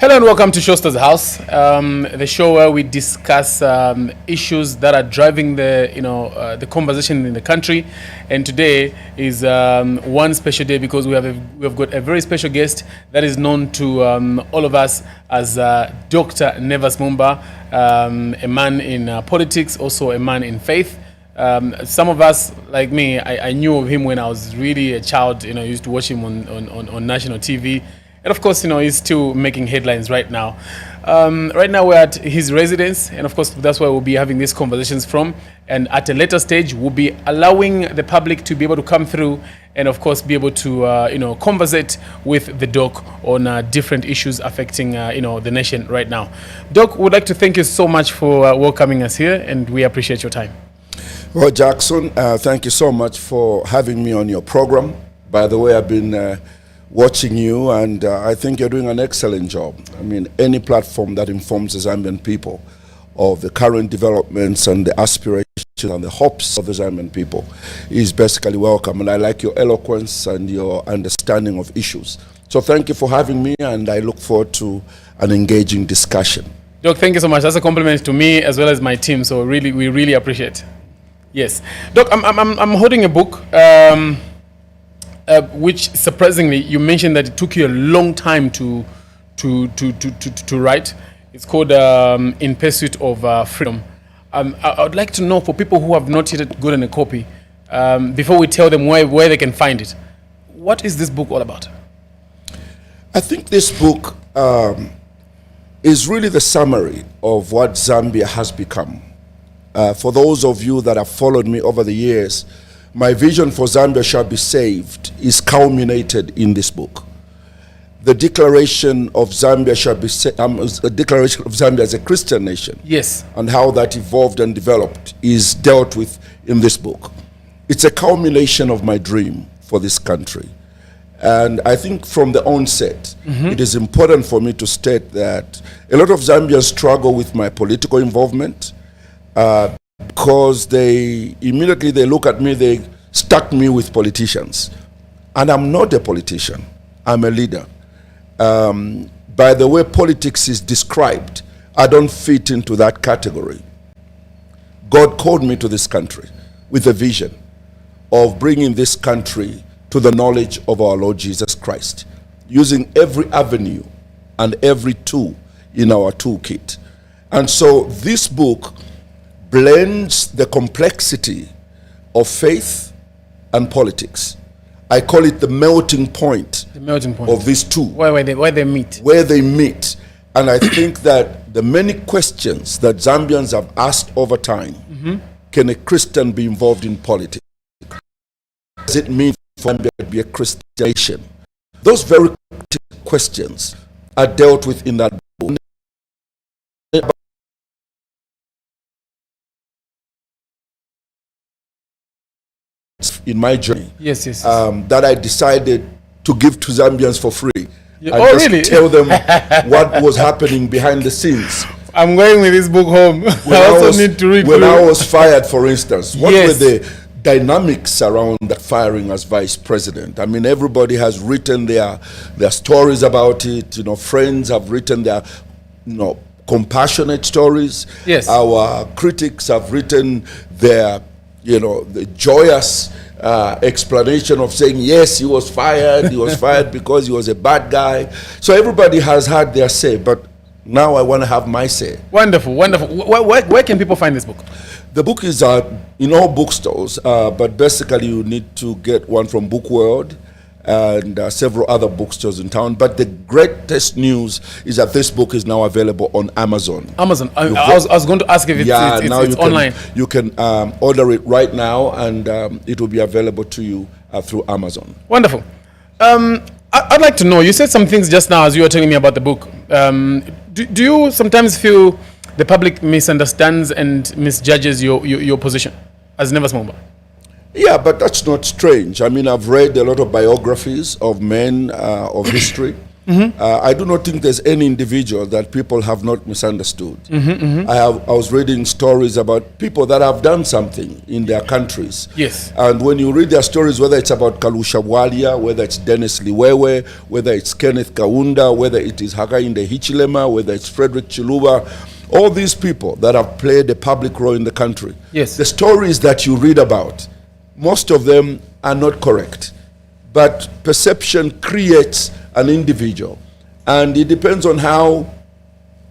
Hello and welcome to SHOWSTARS House, the show where we discuss issues that are driving the conversation in the country. And today is one special day because we have got a very special guest that is known to all of us as Dr. NEVERS MUMBA, a man in politics, also a man in faith. Some of us, like me, I knew of him when I was really a child. I used to watch him on national TV. And of course, he's still making headlines right now. Right now, we're at his residence, and of course, that's where we'll be having these conversations from. And at a later stage, we'll be allowing the public to be able to come through and, of course, be able to, conversate with the doc on different issues affecting, the nation right now. Doc, would like to thank you so much for welcoming us here, and we appreciate your time. Well, Jackson, thank you so much for having me on your program. By the way, I've been watching you, and I think you're doing an excellent job. I mean, any platform that informs the Zambian people of the current developments and the aspirations and the hopes of the Zambian people is basically welcome. And I like your eloquence and your understanding of issues. So thank you for having me, and I look forward to an engaging discussion. Doc, thank you so much. That's a compliment to me as well as my team. So we really appreciate it. Yes. Doc, I'm holding a book. Which surprisingly, you mentioned that it took you a long time to write. It's called In Pursuit of Freedom. I would like to know, for people who have not yet gotten a copy, before we tell them where they can find it, what is this book all about? I think this book is really the summary of what Zambia has become. For those of you that have followed me over the years, my vision for Zambia shall be saved is culminated in this book. The declaration of Zambia shall be a declaration of Zambia as a Christian nation. Yes. And how that evolved and developed is dealt with in this book. It's a culmination of my dream for this country. And I think from the onset, it is important for me to state that a lot of Zambians struggle with my political involvement, because they immediately look at me, they stuck me with politicians. And I'm not a politician, I'm a leader. By the way politics is described, I don't fit into that category. God called me to this country with a vision of bringing this country to the knowledge of our Lord Jesus Christ, using every avenue and every tool in our toolkit. And so this book blends the complexity of faith and politics. I call it the melting point, of these two. Where they meet. Where they meet. And I think that the many questions that Zambians have asked over time, can a Christian be involved in politics? What does it mean for Zambia to be a Christian nation? Those very questions are dealt with in that book. In my journey, yes. That I decided to give to Zambians for free. Yeah. And just really? Tell them what was happening behind the scenes. I'm going with this book home. I also need to read. When I was fired, for instance, what Yes. were the dynamics around that firing as vice president? I mean, everybody has written their stories about it. Friends have written their, compassionate stories. Yes. Our critics have written their, the joyous explanation of saying, yes, he was fired. He was fired because he was a bad guy. So everybody has had their say, but now I want to have my say. Wonderful. Where can people find this book? The book is in all bookstores, but basically you need to get one from Book World and several other bookstores in town. But the greatest news is that this book is now available on Amazon. I was going to ask if it's online. You can order it right now, and it will be available to you through Amazon. Wonderful. I'd like to know, you said some things just now as you were telling me about the book. Do you sometimes feel the public misunderstands and misjudges your position as NEVERS MUMBA? Yeah, but that's not strange. I mean, I've read a lot of biographies of men of history, I do not think there's any individual that people have not misunderstood. I was reading stories about people that have done something in their countries. Yes. And when you read their stories, whether it's about Kalusha Walia, whether it's Dennis Liwewe, whether it's Kenneth Kaunda, whether it is Hakainde Hichilema, whether it's Frederick Chiluba, all these people that have played a public role in the country. Yes. The stories that you read about, most of them are not correct. But perception creates an individual, and it depends on how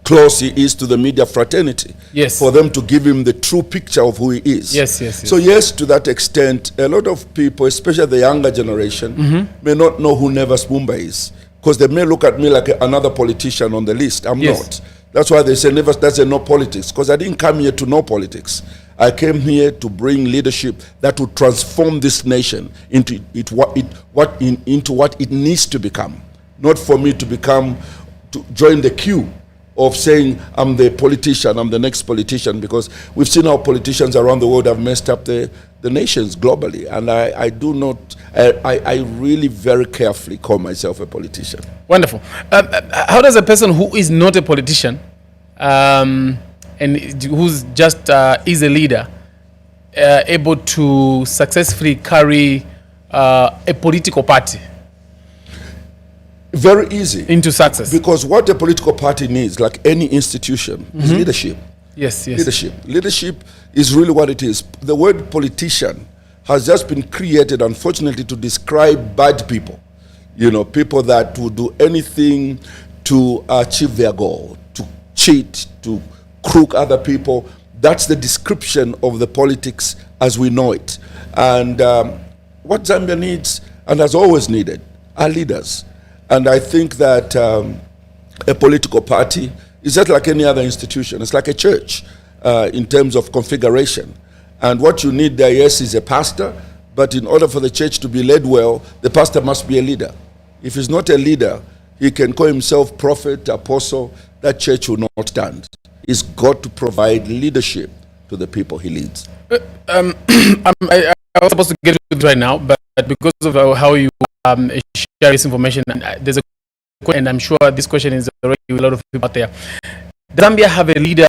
close he is to the media fraternity, yes, for them to give him the true picture of who he is. Yes, yes, yes. So yes, to that extent, a lot of people, especially the younger generation, may not know who Nevers MUMBA is, because they may look at me like another politician on the list. I'm not. That's why they say Nevers doesn't know politics, because I didn't come here to know politics. I came here to bring leadership that would transform this nation into what it needs to become. Not for me to join the queue of saying I'm the politician, I'm the next politician, because we've seen how politicians around the world have messed up the nations globally. And I really very carefully call myself a politician. Wonderful. How does a person who is not a politician and who's just is a leader able to successfully carry a political party? Very easy. Into success. Because what a political party needs, like any institution, is leadership. Yes, yes. Leadership. Leadership is really what it is. The word politician has just been created, unfortunately, to describe bad people. You know, people that would do anything to achieve their goal, to cheat, to crook other people. That's the description of the politics as we know it. And what Zambia needs, and has always needed, are leaders. And I think that a political party is just like any other institution. It's like a church in terms of configuration. And what you need there, yes, is a pastor, but in order for the church to be led well, the pastor must be a leader. If he's not a leader, he can call himself prophet, apostle, that church will not stand. He's got to provide leadership to the people he leads. I was supposed to get to it right now, but because of how you share this information, there's a question, and I'm sure this question is already a lot of people out there. Does Zambia have a leader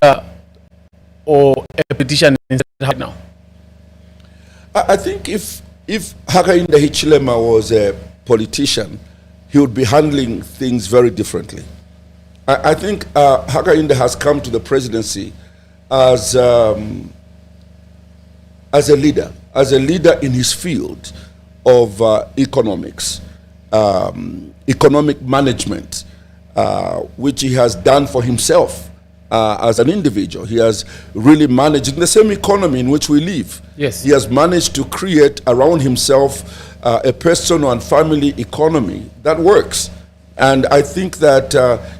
or a politician right now? I think if Hakainde Hichilema was a politician, he would be handling things very differently. I think Hakainde has come to the presidency as a leader in his field of economics, economic management, which he has done for himself as an individual. He has really managed in the same economy in which we live. Yes. He has managed to create around himself a personal and family economy that works. And I think that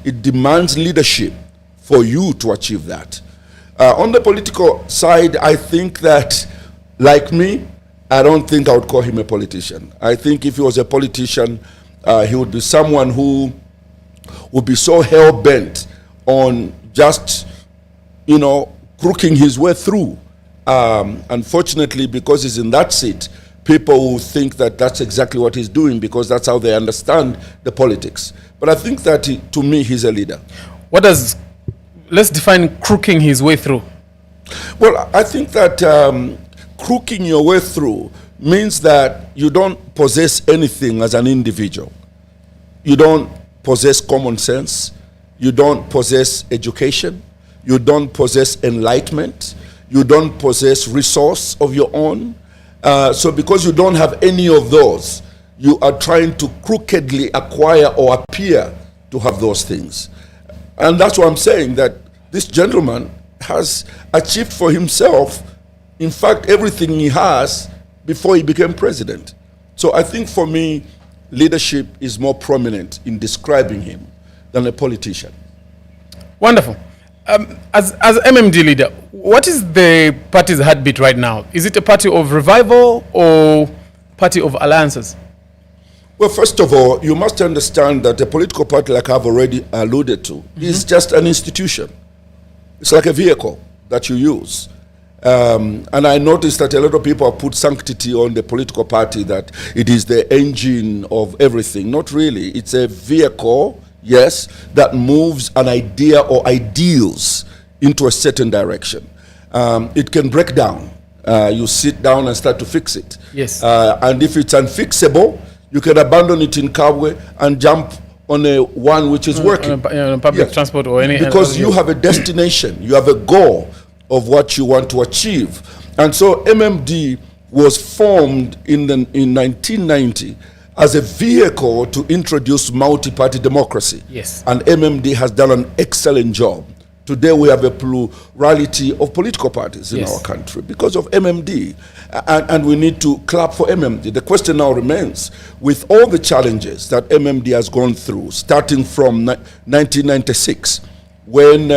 it demands leadership for you to achieve that. On the political side, I think that, like me, I don't think I would call him a politician. I think if he was a politician, he would be someone who would be so hell-bent on just, crooking his way through. Unfortunately, because he's in that seat, people will think that that's exactly what he's doing because that's how they understand the politics. But I think that, to me, he's a leader. Let's define crooking his way through. Well, I think that crooking your way through means that you don't possess anything as an individual. You don't possess common sense. You don't possess education. You don't possess enlightenment. You don't possess resource of your own. So because you don't have any of those, you are trying to crookedly acquire or appear to have those things. And that's why I'm saying that this gentleman has achieved for himself, in fact, everything he has before he became president. So I think for me, leadership is more prominent in describing him than a politician. Wonderful. As MMD leader, what is the party's heartbeat right now? Is it a party of revival or party of alliances? Well, first of all, you must understand that a political party, like I've already alluded to, is just an institution. It's like a vehicle that you use. And I noticed that a lot of people have put sanctity on the political party, that it is the engine of everything. Not really. It's a vehicle, yes, that moves an idea or ideals into a certain direction. It can break down. You sit down and start to fix it. Yes. And if it's unfixable, you can abandon it in Kabwe and jump on a one which is working. On public transport or any. Because you have a destination, you have a goal of what you want to achieve. And so MMD was formed in 1990 as a vehicle to introduce multi-party democracy. Yes. And MMD has done an excellent job. Today we have a plurality of political parties in our country because of MMD. And we need to clap for MMD. The question now remains, with all the challenges that MMD has gone through, starting from 1996, when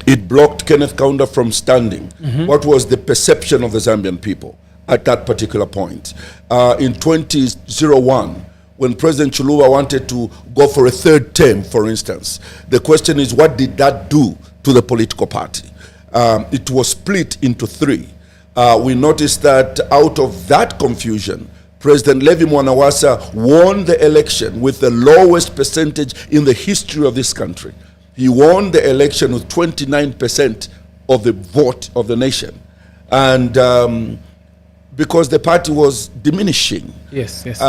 it blocked Kenneth Kaunda from standing, what was the perception of the Zambian people at that particular point? In 2001, when President Chuluba wanted to go for a third term, for instance, the question is, what did that do to the political party? It was split into three. We noticed that out of that confusion, President Levi Mwanawasa won the election with the lowest percentage in the history of this country. He won the election with 29% of the vote of the nation. And because the party was diminishing. Yes, yes.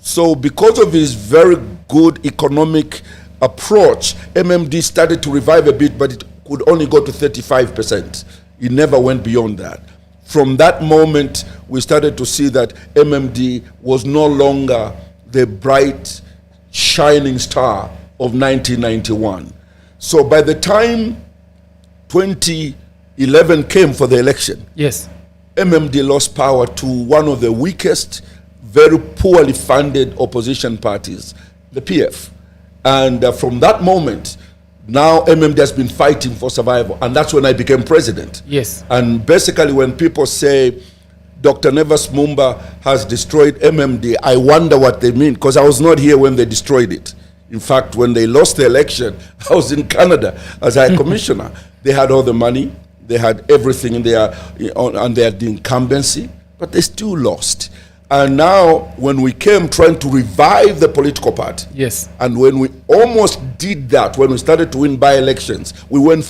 So because of his very good economic approach, MMD started to revive a bit, but it could only go to 35%. It never went beyond that. From that moment, we started to see that MMD was no longer the bright, shining star of 1991. So by the time 2011 came for the election, yes, MMD lost power to one of the weakest, very poorly funded opposition parties, the PF. And from that moment, now MMD has been fighting for survival. And that's when I became president. Yes. And basically when people say Dr. NEVERS MUMBA has destroyed MMD, I wonder what they mean, because I was not here when they destroyed it. In fact, when they lost the election, I was in Canada as High Commissioner. They had all the money, they had everything in their, and they had the incumbency, but they still lost. And now, when we came trying to revive the political party, yes, and when we almost did that, when we started to win by-elections, we won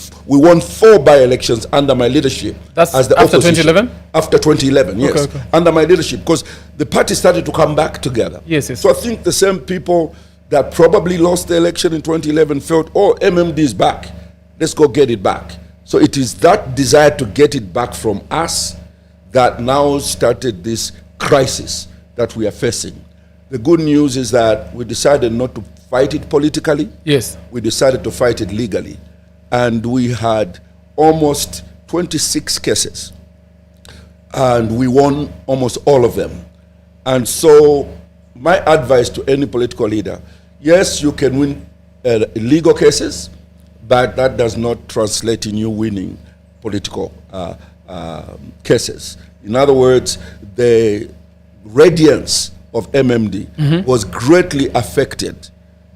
4 by-elections under my leadership. That's as the after opposition. 2011? After 2011, yes, okay. under my leadership, because the party started to come back together. Yes, yes. So I think the same people that probably lost the election in 2011 felt, oh, MMD is back, let's go get it back. So it is that desire to get it back from us that now started this crisis that we are facing. The good news is that we decided not to fight it politically. Yes. We decided to fight it legally. And we had almost 26 cases. And we won almost all of them. And so my advice to any political leader, yes, you can win legal cases, but that does not translate in you winning political cases. In other words, the radiance of MMD was greatly affected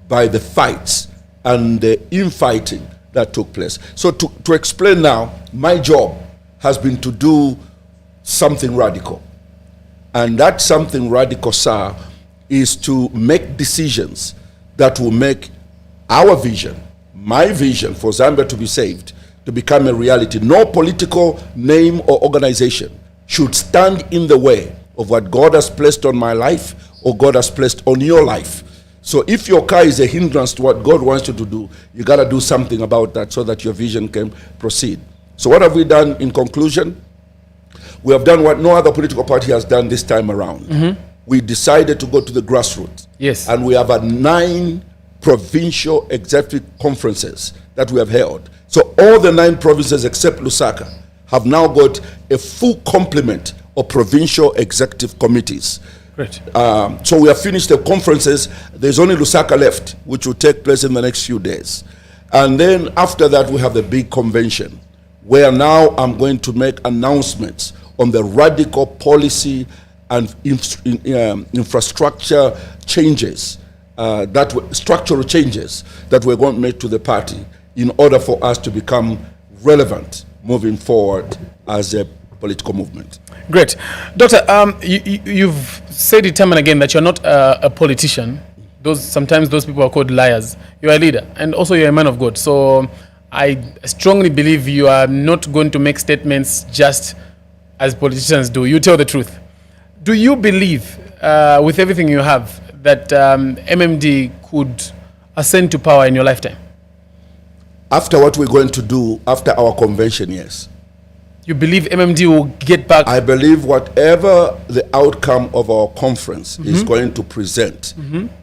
by the fights and the infighting that took place. So to explain now, my job has been to do something radical. And that something radical, sir, is to make decisions that will make our vision, my vision for Zambia to be saved, to become a reality. No political name or organization should stand in the way of what God has placed on my life or God has placed on your life. So if your car is a hindrance to what God wants you to do, you got to do something about that so that your vision can proceed. So what have we done in conclusion? We have done what no other political party has done this time around. We decided to go to the grassroots. Yes. And we have 9 provincial executive conferences that we have held. So all the 9 provinces except Lusaka have now got a full complement of provincial executive committees. Great. So we have finished the conferences. There's only Lusaka left, which will take place in the next few days. And then after that, we have the big convention, where now I'm going to make announcements on the radical policy and infrastructure changes, structural changes that we're going to make to the party in order for us to become relevant, moving forward as a political movement. Great. Doctor, you've said it time and again that you're not a politician. Sometimes those people are called liars. You're a leader, and also you're a man of God. So I strongly believe you are not going to make statements just as politicians do. You tell the truth. Do you believe, with everything you have, that MMD could ascend to power in your lifetime? After what we're going to do after our convention, yes. You believe MMD will get back? I believe whatever the outcome of our conference is going to present,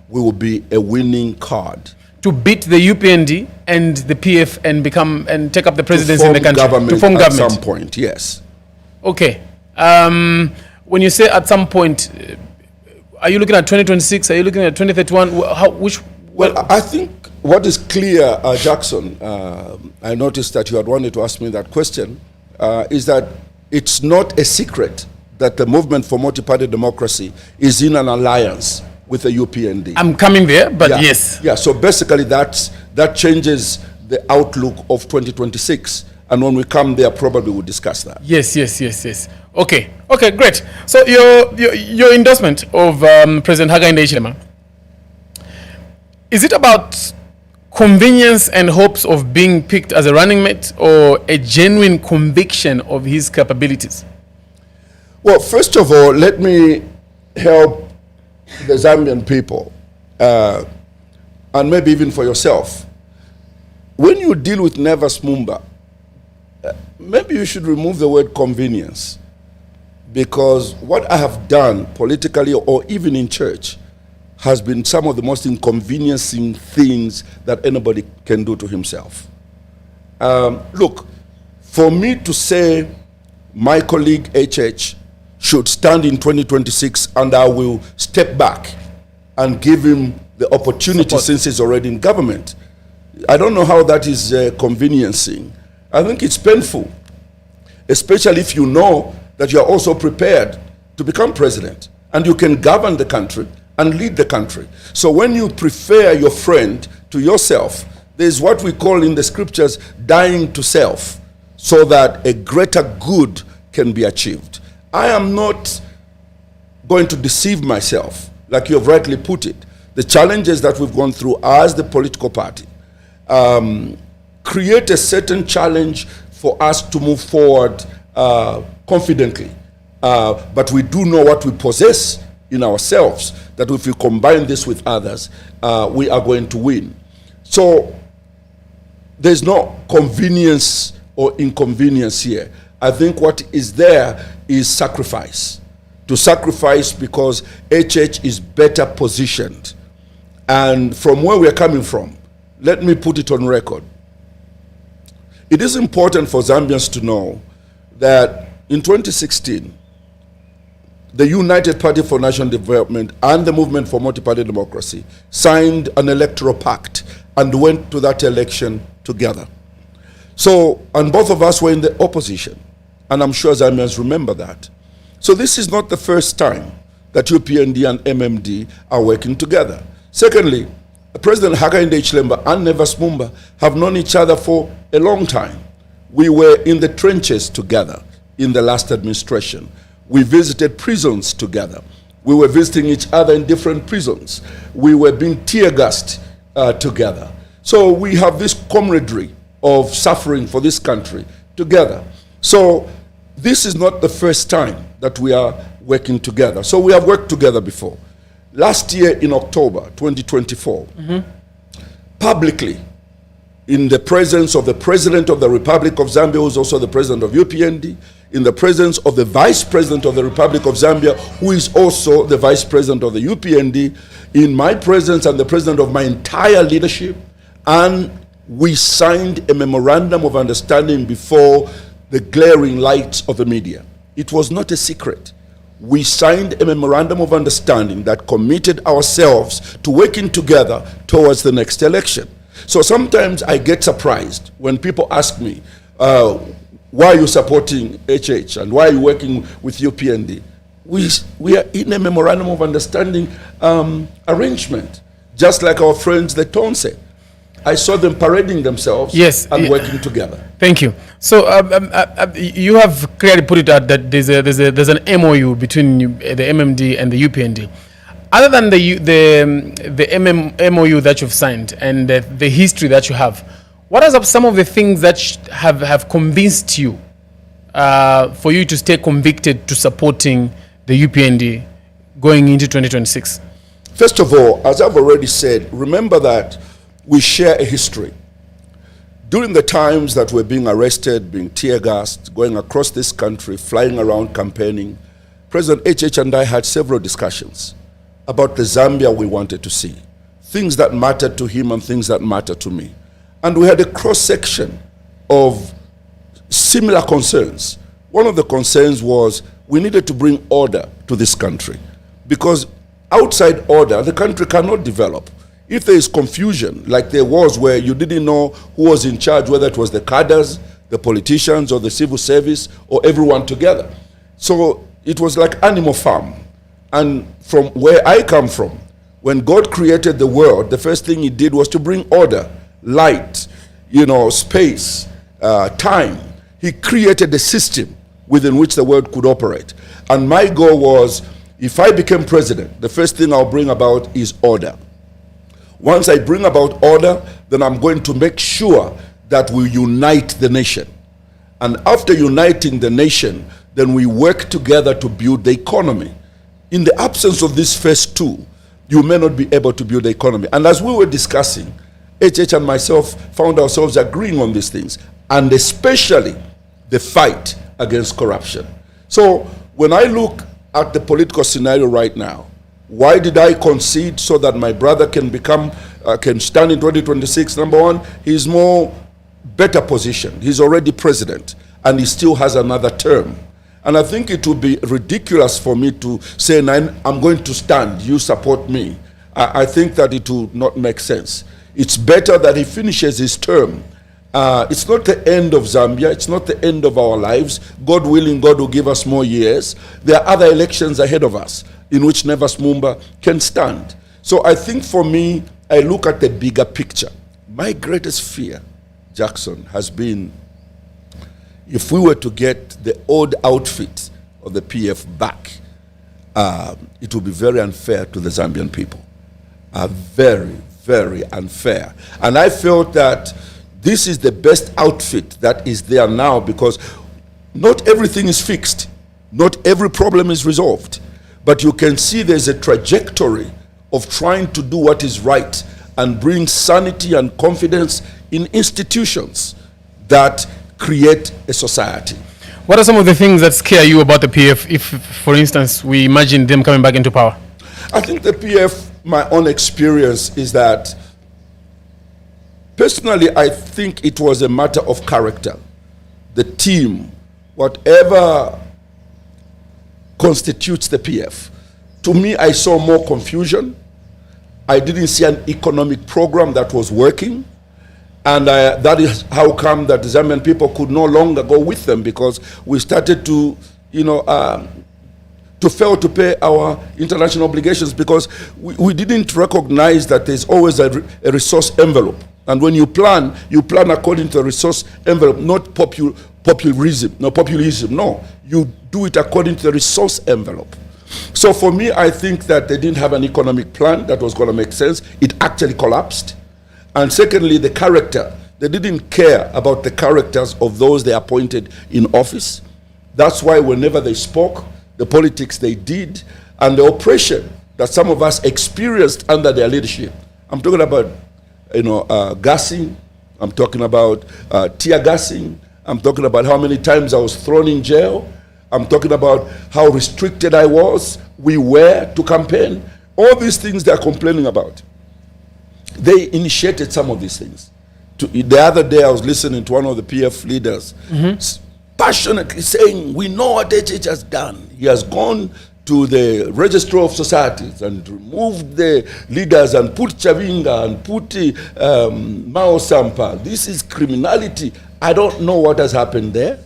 we will be a winning card. To beat the UPND and the PF and take up the presidency in the country? To form government at some point, yes. Okay. When you say at some point, are you looking at 2026? Are you looking at 2031? Well, I think what is clear, Jackson, I noticed that you had wanted to ask me that question, is that it's not a secret that the Movement for Multi-Party Democracy is in an alliance with the UPND. I'm coming there, but yes. Yeah, so basically that changes the outlook of 2026. And when we come there, probably we'll discuss that. Yes. Okay, great. So your endorsement of President Hakainde Hichilema, is it about convenience and hopes of being picked as a running mate, or a genuine conviction of his capabilities? Well, first of all, let me help the Zambian people, and maybe even for yourself. When you deal with NEVERS MUMBA, maybe you should remove the word convenience, because what I have done politically or even in church has been some of the most inconveniencing things that anybody can do to himself. Look, for me to say my colleague HH should stand in 2026 and I will step back and give him the opportunity since he's already in government, I don't know how that is conveniencing. I think it's painful, especially if you know that you are also prepared to become president and you can govern the country and lead the country. So when you prefer your friend to yourself, there's what we call in the scriptures dying to self, so that a greater good can be achieved. I am not going to deceive myself, like you have rightly put it. The challenges that we've gone through as the political party create a certain challenge for us to move forward confidently. But we do know what we possess in ourselves, that if we combine this with others, we are going to win. So there's no convenience or inconvenience here. I think what is there is sacrifice. To sacrifice because HH is better positioned. And from where we're coming from, let me put it on record. It is important for Zambians to know that in 2016, the United Party for National Development and the Movement for Multi-Party Democracy signed an electoral pact and went to that election together. So, and both of us were in the opposition, and I'm sure Zambians remember that. So this is not the first time that UPND and MMD are working together. Secondly, President Hakainde Hichilema and NEVERS MUMBA have known each other for a long time. We were in the trenches together in the last administration. We visited prisons together. We were visiting each other in different prisons. We were being tear-gassed together. So we have this camaraderie of suffering for this country together. So this is not the first time that we are working together. So we have worked together before. Last year in October 2024, publicly, in the presence of the President of the Republic of Zambia, who is also the President of UPND, in the presence of the Vice President of the Republic of Zambia, who is also the Vice President of the UPND, in my presence and the President of my entire leadership, and we signed a memorandum of understanding before the glaring lights of the media. It was not a secret. We signed a memorandum of understanding that committed ourselves to working together towards the next election. So sometimes I get surprised when people ask me, why are you supporting HH and why are you working with UPND? We are in a memorandum of understanding arrangement, just like our friends the Tonse. I saw them parading themselves and working together. Thank you. So you have clearly put it out that there's an MOU between the MMD and the UPND. Other than the MOU that you've signed and the history that you have, what are some of the things that have convinced you for you to stay convicted to supporting the UPND going into 2026? First of all, as I've already said, remember that we share a history. During the times that we're being arrested, being tear gassed, going across this country, flying around campaigning, President HH and I had several discussions about the Zambia we wanted to see, things that mattered to him and things that mattered to me. And we had a cross-section of similar concerns. One of the concerns was we needed to bring order to this country, because outside order, the country cannot develop. If there is confusion, like there was where you didn't know who was in charge, whether it was the cadres, the politicians, or the civil service, or everyone together. So it was like Animal Farm. And from where I come from, when God created the world, the first thing he did was to bring order, light, space, time. He created a system within which the world could operate. And my goal was, if I became president, the first thing I'll bring about is order. Once I bring about order, then I'm going to make sure that we unite the nation. And after uniting the nation, then we work together to build the economy. In the absence of this first two, you may not be able to build the economy. And as we were discussing, HH and myself found ourselves agreeing on these things, and especially the fight against corruption. So when I look at the political scenario right now, why did I concede so that my brother can stand in 2026? Number one, he's better positioned. He's already president, and he still has another term. And I think it would be ridiculous for me to say, I'm going to stand, you support me. I think that it would not make sense. It's better that he finishes his term. It's not the end of Zambia. It's not the end of our lives. God willing, God will give us more years. There are other elections ahead of us in which NEVERS MUMBA can stand. So I think for me, I look at the bigger picture. My greatest fear, Jackson, has been if we were to get the old outfit of the PF back, it would be very unfair to the Zambian people. Very, very unfair. And I felt that this is the best outfit that is there now, because not everything is fixed. Not every problem is resolved. But you can see there's a trajectory of trying to do what is right and bring sanity and confidence in institutions that create a society. What are some of the things that scare you about the PF if, for instance, we imagine them coming back into power? I think the PF, my own experience is that, personally, I think it was a matter of character. The team, whatever constitutes the PF. To me, I saw more confusion. I didn't see an economic program that was working. And that is how come that the Zambian people could no longer go with them, because we started to, to fail to pay our international obligations, because we didn't recognize that there's always a resource envelope. And when you plan according to the resource envelope, not populism. No, you do it according to the resource envelope. So for me, I think that they didn't have an economic plan that was going to make sense. It actually collapsed. And secondly, the character. They didn't care about the characters of those they appointed in office. That's why whenever they spoke, the politics they did, and the oppression that some of us experienced under their leadership. I'm talking about, gassing. I'm talking about tear gassing. I'm talking about how many times I was thrown in jail. I'm talking about how restricted I was, we were to campaign. All these things they're complaining about. They initiated some of these things. The other day I was listening to one of the PF leaders passionately saying, we know what HH has done. He has gone to the Registrar of Societies and removed the leaders and put Chavinga and put Mao Sampa. This is criminality. I don't know what has happened there.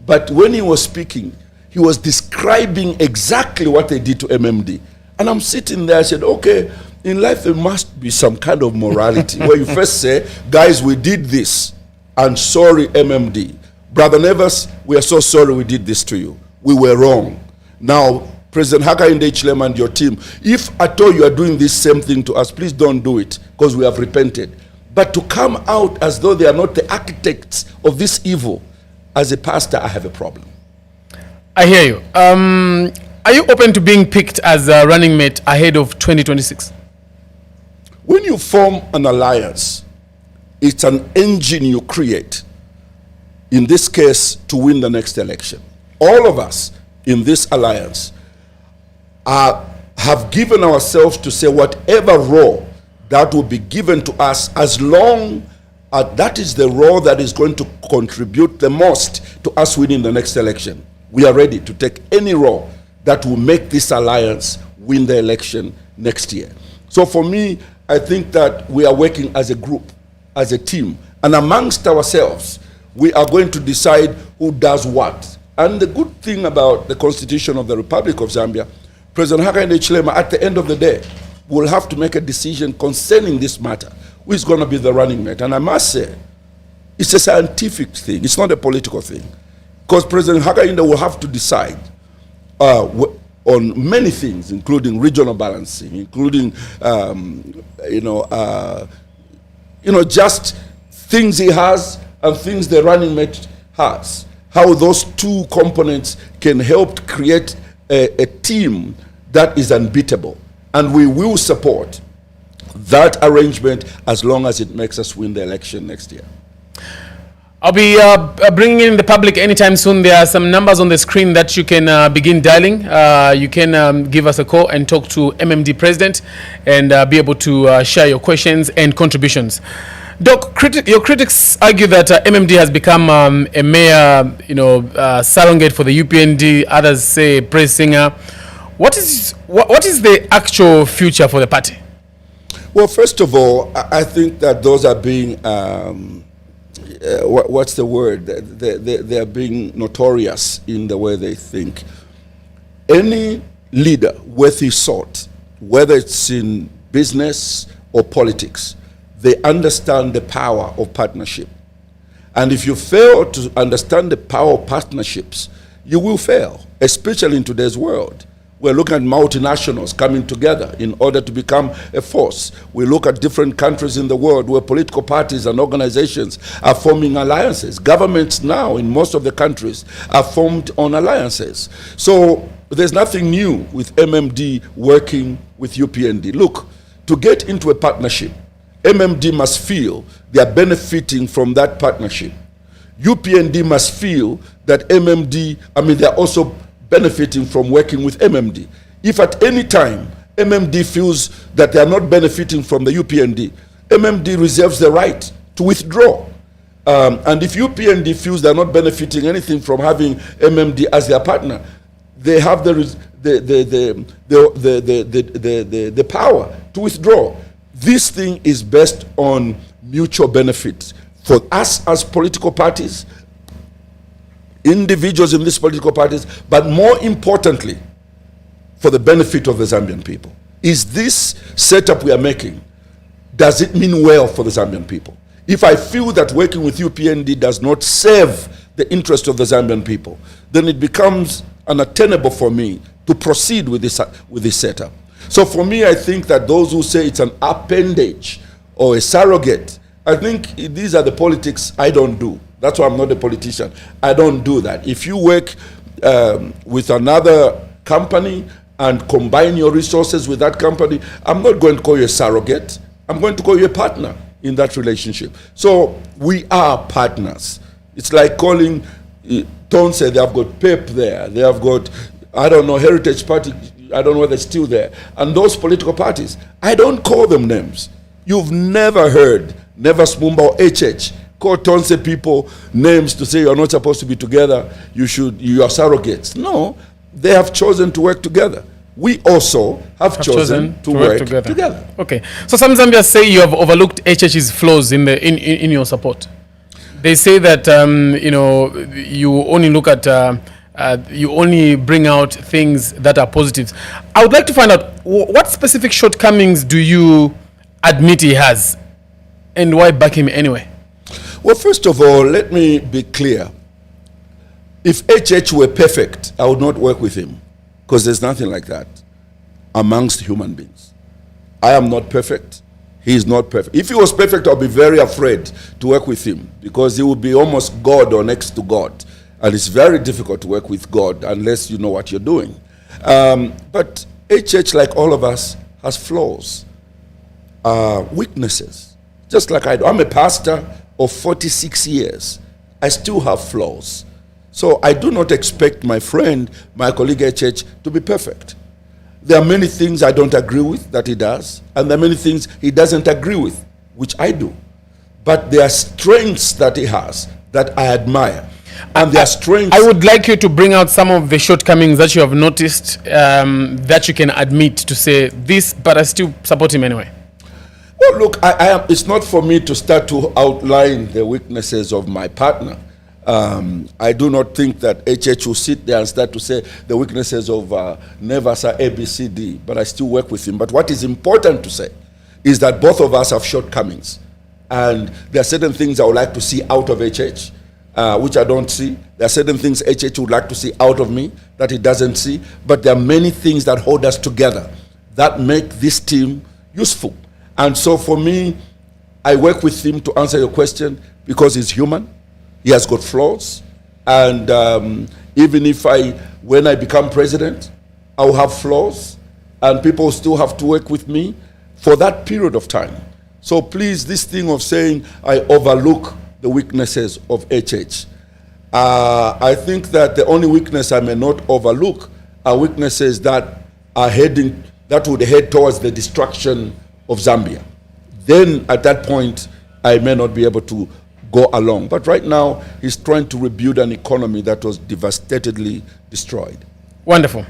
But when he was speaking, he was describing exactly what they did to MMD. And I'm sitting there, I said, okay, in life there must be some kind of morality where you first say, guys, we did this. and sorry, MMD. Brother Nevers, we are so sorry we did this to you. We were wrong. Now, President Hakainde Hichilema and your team, if at all you are doing this same thing to us, please don't do it, because we have repented. But to come out as though they are not the architects of this evil, as a pastor, I have a problem. I hear you. Are you open to being picked as a running mate ahead of 2026? When you form an alliance, it's an engine you create, in this case, to win the next election. All of us in this alliance have given ourselves to say whatever role that will be given to us, as long as that is the role that is going to contribute the most to us winning the next election. We are ready to take any role that will make this alliance win the election next year. So for me, I think that we are working as a group, as a team, and amongst ourselves, we are going to decide who does what. And the good thing about the Constitution of the Republic of Zambia, President Hakainde Hichilema, at the end of the day, will have to make a decision concerning this matter. Who is going to be the running mate? And I must say, it's a scientific thing. It's not a political thing. Because President Hakainde will have to decide on many things, including regional balancing, including, just things he has and things the running mate has. How those two components can help create a team that is unbeatable. And we will support that arrangement as long as it makes us win the election next year. I'll be bringing in the public anytime soon. There are some numbers on the screen that you can begin dialing. You can give us a call and talk to MMD President and be able to share your questions and contributions. Doc, your critics argue that MMD has become a mere, surrogate for the UPND. Others say praise singer. What is the actual future for the party? Well, first of all, I think that those are being what's the word? They are being notorious in the way they think. Any leader worth his salt, whether it's in business or politics, they understand the power of partnership. And if you fail to understand the power of partnerships, you will fail, especially in today's world. We're looking at multinationals coming together in order to become a force. We look at different countries in the world where political parties and organizations are forming alliances. Governments now in most of the countries are formed on alliances. So there's nothing new with MMD working with UPND. Look, to get into a partnership, MMD must feel they are benefiting from that partnership. UPND must feel that they are also benefiting from working with MMD. If at any time MMD feels that they are not benefiting from the UPND, MMD reserves the right to withdraw. And if UPND feels they are not benefiting anything from having MMD as their partner, they have the power to withdraw. This thing is based on mutual benefit for us as political parties, individuals in these political parties, but more importantly, for the benefit of the Zambian people. Is this setup we are making, does it mean well for the Zambian people? If I feel that working with UPND does not serve the interest of the Zambian people, then it becomes unattainable for me to proceed with this setup. So for me, I think that those who say it's an appendage or a surrogate, I think these are the politics I don't do. That's why I'm not a politician. I don't do that. If you work with another company and combine your resources with that company, I'm not going to call you a surrogate. I'm going to call you a partner in that relationship. So we are partners. It's like calling Tonse, they have got PEP there. They have got, Heritage Party, I don't know whether it's still there. And those political parties, I don't call them names. You've never heard NEVERS, MUMBA, or HH call Tonse people names to say you're not supposed to be together, you are surrogates. No, they have chosen to work together. We also have chosen to work together. Okay, so some Zambians say you have overlooked HH's flaws in your support. They say that you only look at you only bring out things that are positives. I would like to find out what specific shortcomings do you admit he has, and why back him anyway? Well, first of all, let me be clear. If HH were perfect, I would not work with him, because there's nothing like that amongst human beings. I am not perfect. He is not perfect. If he was perfect, I'll be very afraid to work with him, because he would be almost God or next to God. And it's very difficult to work with God unless you know what you're doing. But HH, like all of us, has flaws, weaknesses, just like I do. I'm a pastor of 46 years. I still have flaws. So I do not expect my friend, my colleague HH, to be perfect. There are many things I don't agree with that he does, and there are many things he doesn't agree with, which I do. But there are strengths that he has that I admire. And there are strengths. I would like you to bring out some of the shortcomings that you have noticed, that you can admit to say this, but I still support him anyway. Well, look, it's not for me to start to outline the weaknesses of my partner. I do not think that HH will sit there and start to say the weaknesses of NEVERS are ABCD, but I still work with him. But what is important to say is that both of us have shortcomings. And there are certain things I would like to see out of HH, which I don't see. There are certain things HH would like to see out of me that he doesn't see. But there are many things that hold us together that make this team useful. And so for me, I work with him, to answer your question, because he's human. He has got flaws. And even if when I become president, I will have flaws. And people still have to work with me for that period of time. So please, this thing of saying I overlook the weaknesses of HH. I think that the only weakness I may not overlook are weaknesses that would head towards the destruction of Zambia. Then at that point, I may not be able to go along. But right now, he's trying to rebuild an economy that was devastatedly destroyed. Wonderful.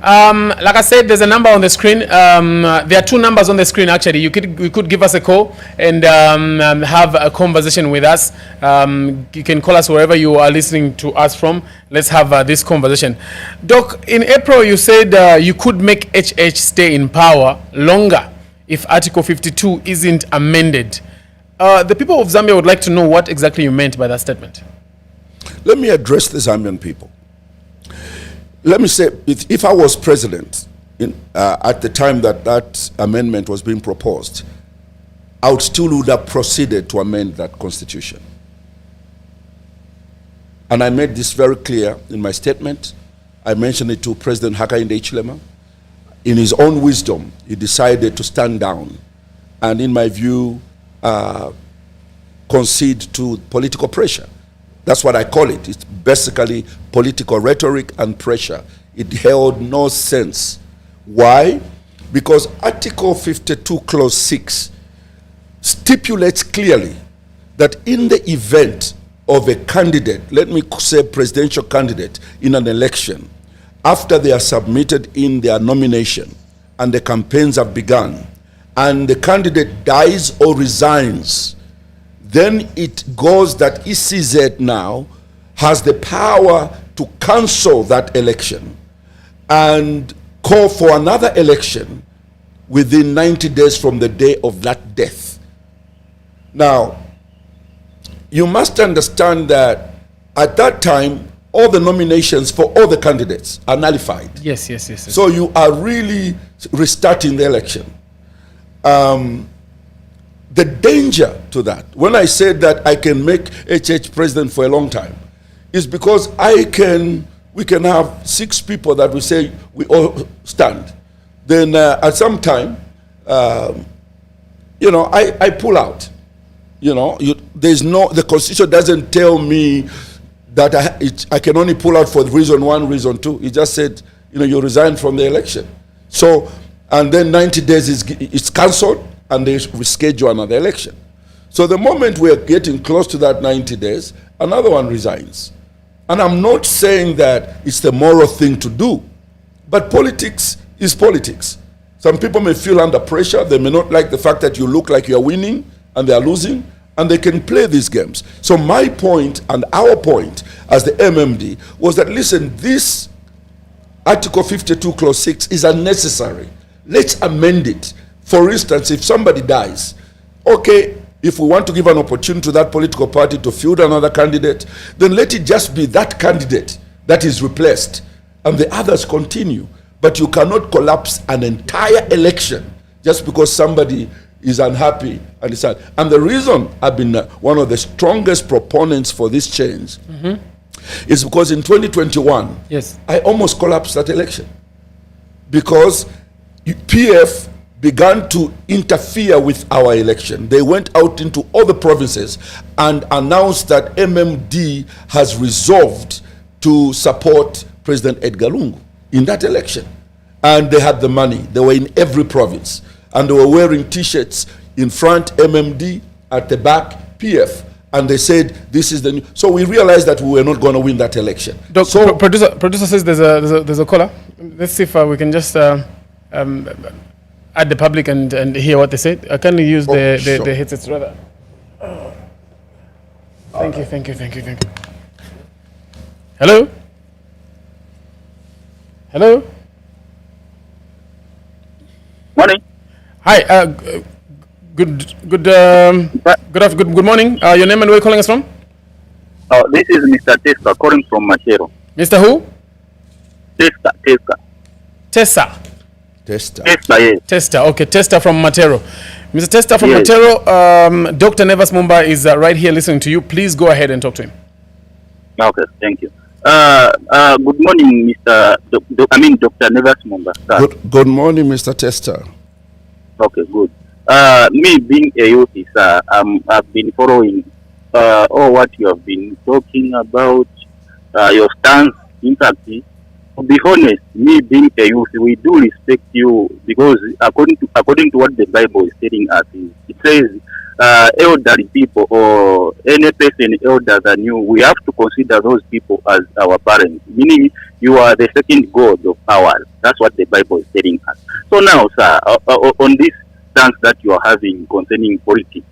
Like I said, there's a number on the screen. There are two numbers on the screen, actually. You could give us a call and have a conversation with us. You can call us wherever you are listening to us from. Let's have this conversation. Doc, in April, you said you could make HH stay in power longer if Article 52 isn't amended. The people of Zambia would like to know what exactly you meant by that statement. Let me address the Zambian people. Let me say, if I was president at the time that amendment was being proposed, I would have proceeded to amend that constitution. And I made this very clear in my statement. I mentioned it to President Hakainde Hichilema. In his own wisdom, he decided to stand down and, in my view, concede to political pressure. That's what I call it. It's basically political rhetoric and pressure. It held no sense. Why? Because Article 52, Clause 6 stipulates clearly that in the event of a candidate, let me say presidential candidate, in an election, after they are submitted in their nomination and the campaigns have begun, and the candidate dies or resigns, then it goes that ECZ now has the power to cancel that election and call for another election within 90 days from the day of that death. Now, you must understand that at that time, all the nominations for all the candidates are nullified. Yes. So you are really restarting the election. The danger to that, when I said that I can make HH president for a long time, is because we can have 6 people that we say we all stand. Then at some time, I pull out. The Constitution doesn't tell me that I can only pull out for reason 1, reason 2. It just said, you resign from the election. So, and then 90 days it's cancelled, and they reschedule another election. So the moment we are getting close to that 90 days, another one resigns. And I'm not saying that it's the moral thing to do, but politics is politics. Some people may feel under pressure. They may not like the fact that you look like you're winning and they're losing, and they can play these games. So my point and our point as the MMD was that, listen, this Article 52, Clause 6 is unnecessary. Let's amend it. For instance, if somebody dies, okay, If we want to give an opportunity to that political party to field another candidate, then let it just be that candidate that is replaced and the others continue. But you cannot collapse an entire election just because somebody is unhappy and sad. And the reason I've been one of the strongest proponents for this change is because in 2021, I almost collapsed that election because PF began to interfere with our election. They went out into all the provinces and announced that MMD has resolved to support President Edgar Lungu in that election. And they had the money. They were in every province. And they were wearing T-shirts in front, MMD, at the back, PF. And they said, this is the new. So we realized that we were not going to win that election. So producer says there's a caller. Let's see if we can just add the public and hear what they said. Can you use the headsets rather? Thank you. Hello? Hello? Morning. Hi. Good morning. Your name and where are you calling us from? This is Mr. Testa calling from Matero. Mr. who? Testa. Tessa. Testa. Yes. Testa. Okay, Testa from Matero. Mr. Testa from Matero, Dr. Nevers MUMBA is right here listening to you. Please go ahead and talk to him. Okay, thank you. Good morning, Dr. Nevers MUMBA. Good morning, Mr. Testa. Okay, good. Me being a youth, I've been following all what you have been talking about, your stance. In fact, to be honest, me being a youth, we do respect you because according to what the Bible is telling us, it says elderly people or any person elder than you, we have to consider those people as our parents, meaning you are the second God of ours. That's what the Bible is telling us. So now, sir, on this stance that you are having concerning politics,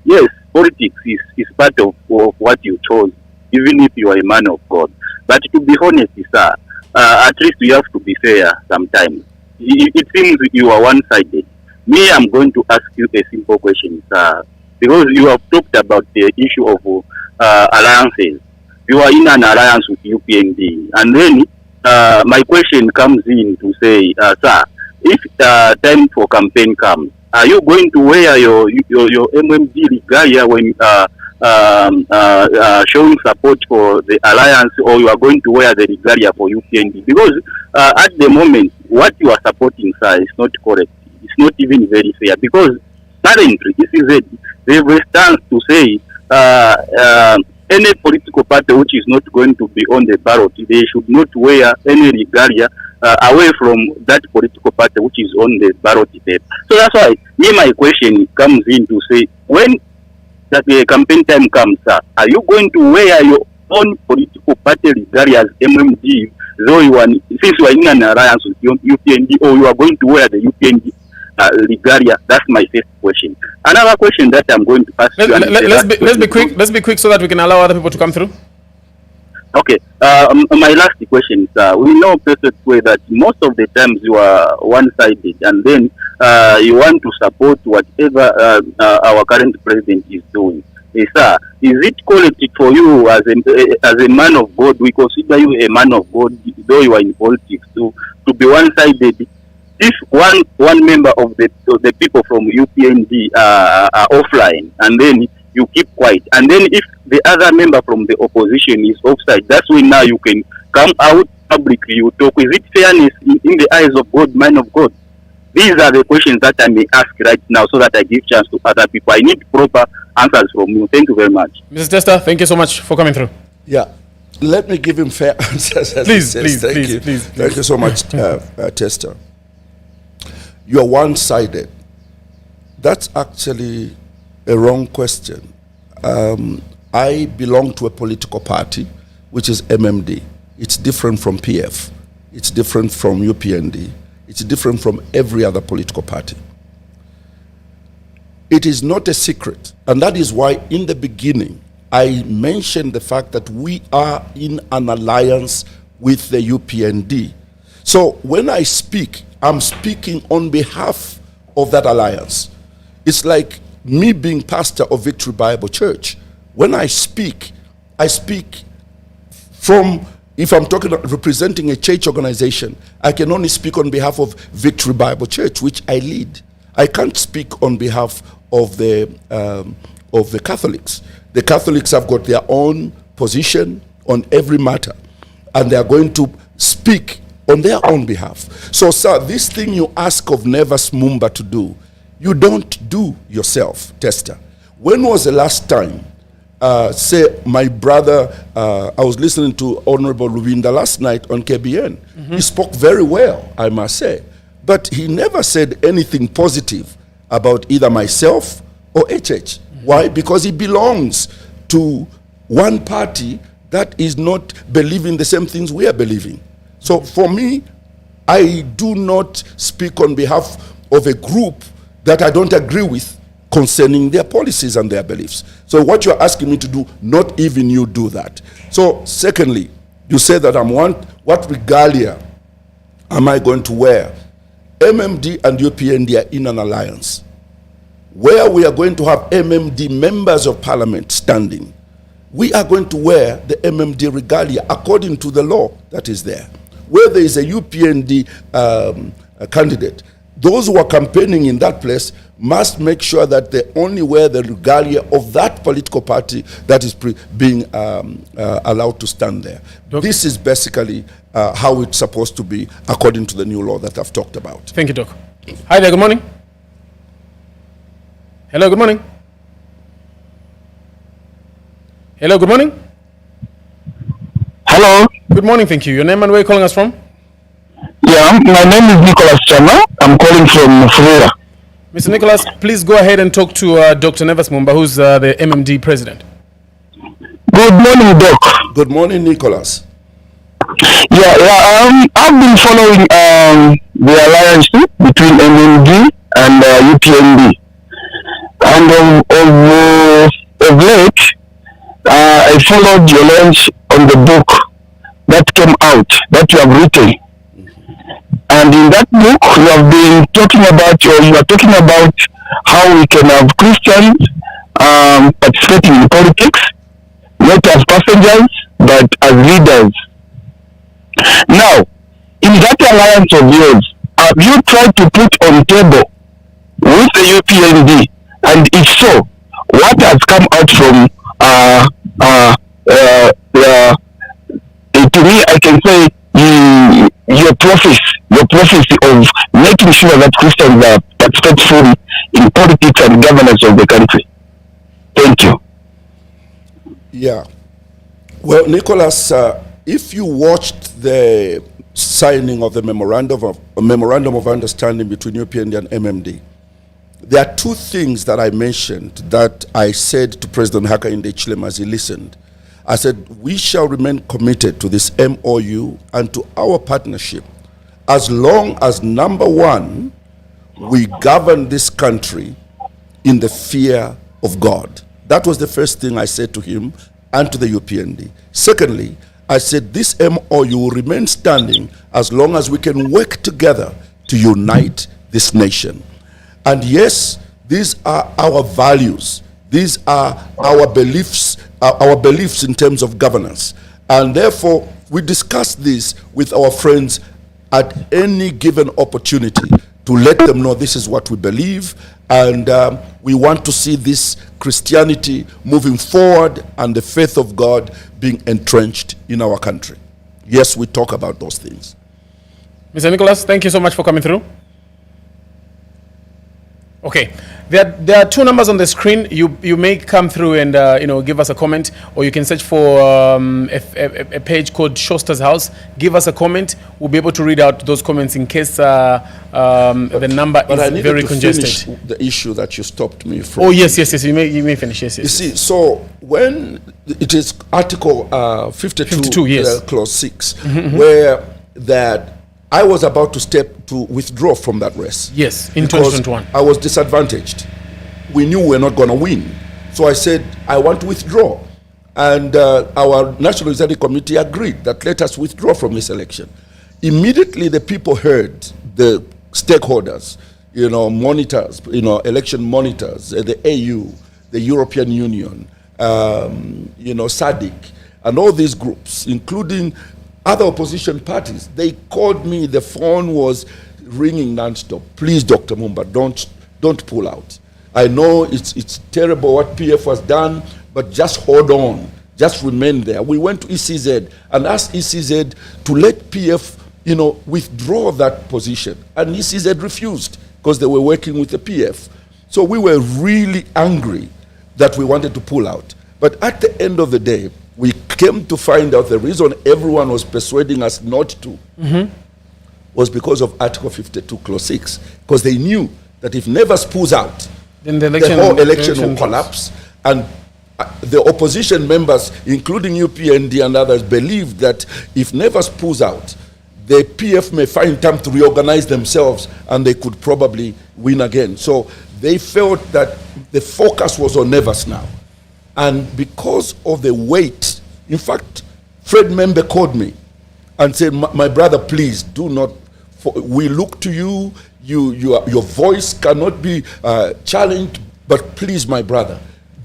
yes, politics is part of what you chose, even if you are a man of God. But to be honest, sir, at least you have to be fair sometimes. It seems you are one-sided. Me, I'm going to ask you a simple question, sir, because you have talked about the issue of alliances. You are in an alliance with UPND, and then my question comes in to say, sir, if time for campaign comes, are you going to wear your MMD regalia when showing support for the alliance, or you are going to wear the regalia for UPND? Because at the moment, what you are supporting, sir, is not correct. It's not even very fair, because currently they have a stance to say any political party which is not going to be on the ballot, they should not wear any regalia away from that political party which is on the ballot paper. So that's why my question comes in to say, when that the campaign time comes, sir, are you going to wear your own political party regalia as MMD, though since you are in an alliance with UPND, or you are going to wear the UPND regalia? That's my first question. Another question that I'm going to ask you. Let's be quick so that we can allow other people to come through. Okay. My last question is, we know perfectly that most of the times you are one-sided, and then you want to support whatever our current president is doing. Sir, is it correct for you as a man of God? We consider you a man of God, though you are in politics, to be one-sided. If one member of the people from UPND are offline, and then you keep quiet, and then if the other member from the opposition is offside, that's when now you can come out publicly, you talk. Is it fairness in the eyes of God, man of God? These are the questions that I may ask right now so that I give chance to other people. I need proper answers from you. Thank you very much. Mrs. Testa, thank you so much for coming through. Yeah. Let me give him fair answers. Please. Thank you so much, Testa. You're one-sided. That's actually a wrong question. I belong to a political party, which is MMD. It's different from PF. It's different from UPND. It's different from every other political party. It is not a secret, and that is why in the beginning I mentioned the fact that we are in an alliance with the UPND. So when I speak, I'm speaking on behalf of that alliance. It's like me being pastor of Victory Bible Church, when I speak from, if I'm talking representing a church organization, I can only speak on behalf of Victory Bible Church, which I lead. I can't speak on behalf of the Catholics. The Catholics have got their own position on every matter, and they are going to speak on their own behalf. So, sir, this thing you ask of NEVERS MUMBA to do, you don't do yourself, Tester. When was the last time, say, my brother, I was listening to Honorable Lubinda last night on KBN. He spoke very well, I must say. But he never said anything positive about either myself or HH. Why? Because he belongs to one party that is not believing the same things we are believing. So for me, I do not speak on behalf of a group that I don't agree with concerning their policies and their beliefs. So what you're asking me to do, not even you do that. So secondly, you say that what regalia am I going to wear? MMD and UPND are in an alliance where we are going to have MMD members of parliament standing. We are going to wear the MMD regalia according to the law that is there. Where there is a UPND candidate, those who are campaigning in that place must make sure that they only wear the regalia of that political party that is being allowed to stand there. Doc, this is basically how it's supposed to be according to the new law that I've talked about. Thank you, Doc. Hi there, good morning. Hello, good morning. Hello, good morning. Hello. Good morning, thank you. Your name and where are you calling us from? Yeah, my name is Nicholas Chama. I'm calling from Furera. Mr. Nicholas, please go ahead and talk to Dr. NEVERS MUMBA, who's the MMD president. Good morning, Doc. Good morning, Nicholas. I've been following the alliance between MMD and UPND. And of late, I followed your launch on the book that came out, that you have written. And in that book, you have been talking about, you are talking about how we can have Christians participating in politics, not as passengers, but as leaders. Now, in that alliance of yours, have you tried to put on table with the UPND? And if so, what has come out from to me, I can say your prophecy of making sure that Christians are participate fully in politics and governance of the country. Thank you. Yeah. Well, Nicholas, if you watched the signing of the memorandum of understanding between UPND and MMD, there are two things that I mentioned that I said to President Hakainde Hichilema as he listened. I said, we shall remain committed to this MOU and to our partnership as long as, number one, we govern this country in the fear of God. That was the first thing I said to him and to the UPND. Secondly, I said this MOU will remain standing as long as we can work together to unite this nation. And yes, these are our values. These are our beliefs in terms of governance. And therefore, we discuss this with our friends at any given opportunity to let them know this is what we believe, and we want to see this Christianity moving forward and the faith of God being entrenched in our country. Yes, we talk about those things. Mr. Nicholas, thank you so much for coming through. Okay, there are two numbers on the screen. You may come through and give us a comment, or you can search for a page called SHOWSTARS House. Give us a comment. We'll be able to read out those comments in case the number is very congested. Finish the issue that you stopped me from. Oh yes. You may finish. Yes. You see, so when it is Article 52 yes. Clause 6, where that I was about to withdraw from that race. Yes, in 2021. I was disadvantaged. We knew we were not going to win. So I said, I want to withdraw. And our National Executive Committee agreed that let us withdraw from this election. Immediately the people heard, the stakeholders, monitors, election monitors, the AU, the European Union, SADC, and all these groups, including other opposition parties. They called me. The phone was ringing nonstop. Please, Dr. Mumba, don't pull out. I know it's terrible what PF has done, but just hold on. Just remain there. We went to ECZ and asked ECZ to let PF, withdraw that position. And ECZ refused because they were working with the PF. So we were really angry that we wanted to pull out. But at the end of the day, we came to find out the reason everyone was persuading us not to was because of Article 52, Clause 6. Because they knew that if NEVERS pulls out, then the whole election will collapse. And the opposition members, including UPND and others, believed that if NEVERS pulls out, the PF may find time to reorganize themselves and they could probably win again. So they felt that the focus was on NEVERS now. And because of the weight, in fact, Fred Membe called me and said, my brother, please do not, we look to you, your voice cannot be challenged, but please, my brother,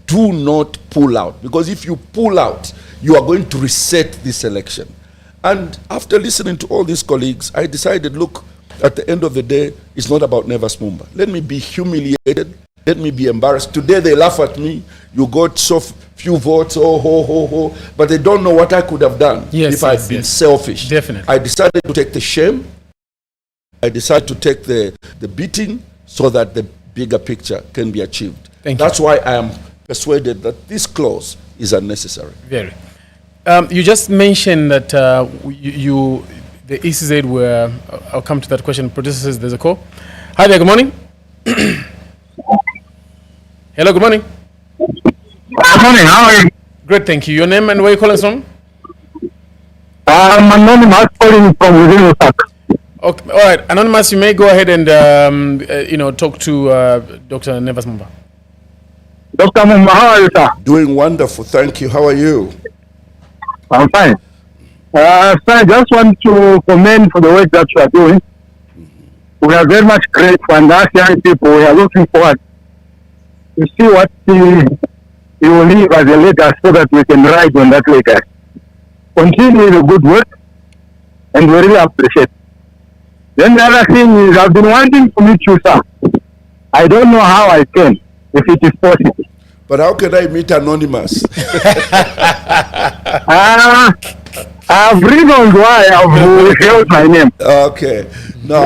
do not pull out. Because if you pull out, you are going to reset this election. And after listening to all these colleagues, I decided, look, at the end of the day, it's not about NEVERS Mumba. Let me be humiliated. Let me be embarrassed. Today they laugh at me. You got so few votes, but they don't know what I could have done if I'd been selfish. Definitely. I decided to take the shame. I decided to take the beating so that the bigger picture can be achieved. That's why I am persuaded that this clause is unnecessary. Very. You just mentioned that the ECZ were, I'll come to that question. Producer says there's a call. Hi there, good morning. Hello, good morning. Good morning, how are you? Great, thank you. Your name and where you calling from? I'm Anonymous, calling from within the park. Okay, all right, Anonymous, you may go ahead and talk to Dr. NEVERS Mumba. Dr. Mumba, how are you, sir? Doing wonderful, thank you. How are you? I'm fine. Sir, I just want to commend for the work that you are doing. We are very much grateful, and as young people, we are looking forward to see what you will leave as a legacy so that we can ride on that legacy. Continue the good work, and we really appreciate it. Then the other thing is, I've been wanting to meet you, sir. I don't know how I can, if it is possible. But how can I meet Anonymous? I've reasoned why I've withheld my name. Okay. No,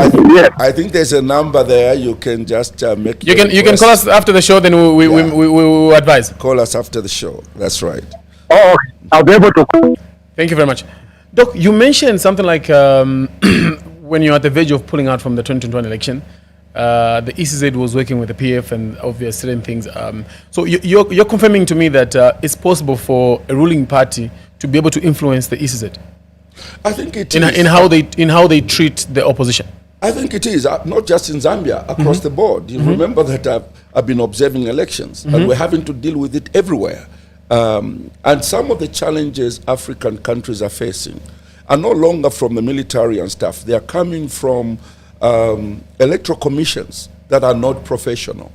I think there's a number there. You can just make. You can call us after the show. Then we will advise. Call us after the show. That's right. Oh, I'll be able to call. Thank you very much, Doc. You mentioned something like when you're at the verge of pulling out from the 2021 election. The ECZ was working with the PF and obvious certain things. So you're confirming to me that it's possible for a ruling party to be able to influence the ECZ. I think it is in how they treat the opposition. I think it is not just in Zambia, across the board. You remember that I've been observing elections, and we're having to deal with it everywhere. And some of the challenges African countries are facing are no longer from the military and stuff. They are coming from electoral commissions that are not professional.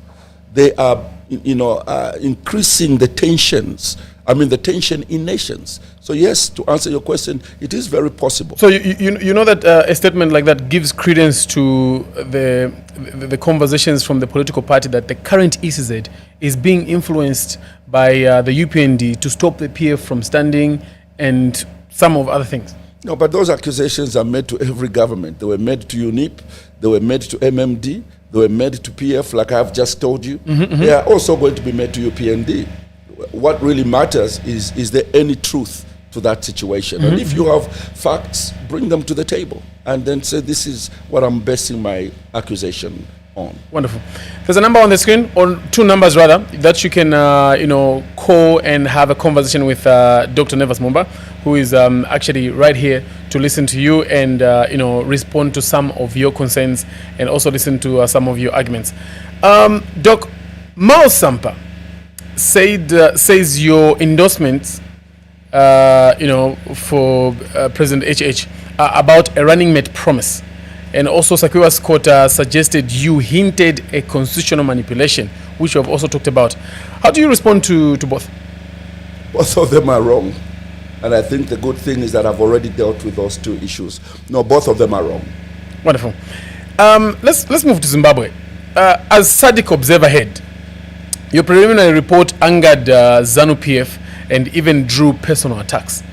They are, increasing the tensions. The tension in nations. So yes, to answer your question, it is very possible. So you know that a statement like that gives credence to the conversations from the political party that the current ECZ is being influenced by the UPND to stop the PF from standing and some of other things. No, but those accusations are made to every government. They were made to UNIP, they were made to MMD, they were made to PF, like I've just told you. They are also going to be made to UPND. What really matters is there any truth to that situation? And if you have facts, bring them to the table and then say, this is what I'm basing my accusation on. Wonderful. There's a number on the screen, or two numbers rather, that you can call and have a conversation with Dr. NEVERS Mumba, who is actually right here to listen to you and respond to some of your concerns and also listen to some of your arguments. Doc, Mao Sampa says your endorsements for President HH about a running mate promise And also Sakiwa's court suggested you hinted a constitutional manipulation, which we have also talked about. How do you respond to both? Both of them are wrong. And I think the good thing is that I've already dealt with those two issues. No, both of them are wrong. Wonderful. Let's move to Zimbabwe. As SADC Observer Head, your preliminary report angered ZANU-PF and even drew personal attacks.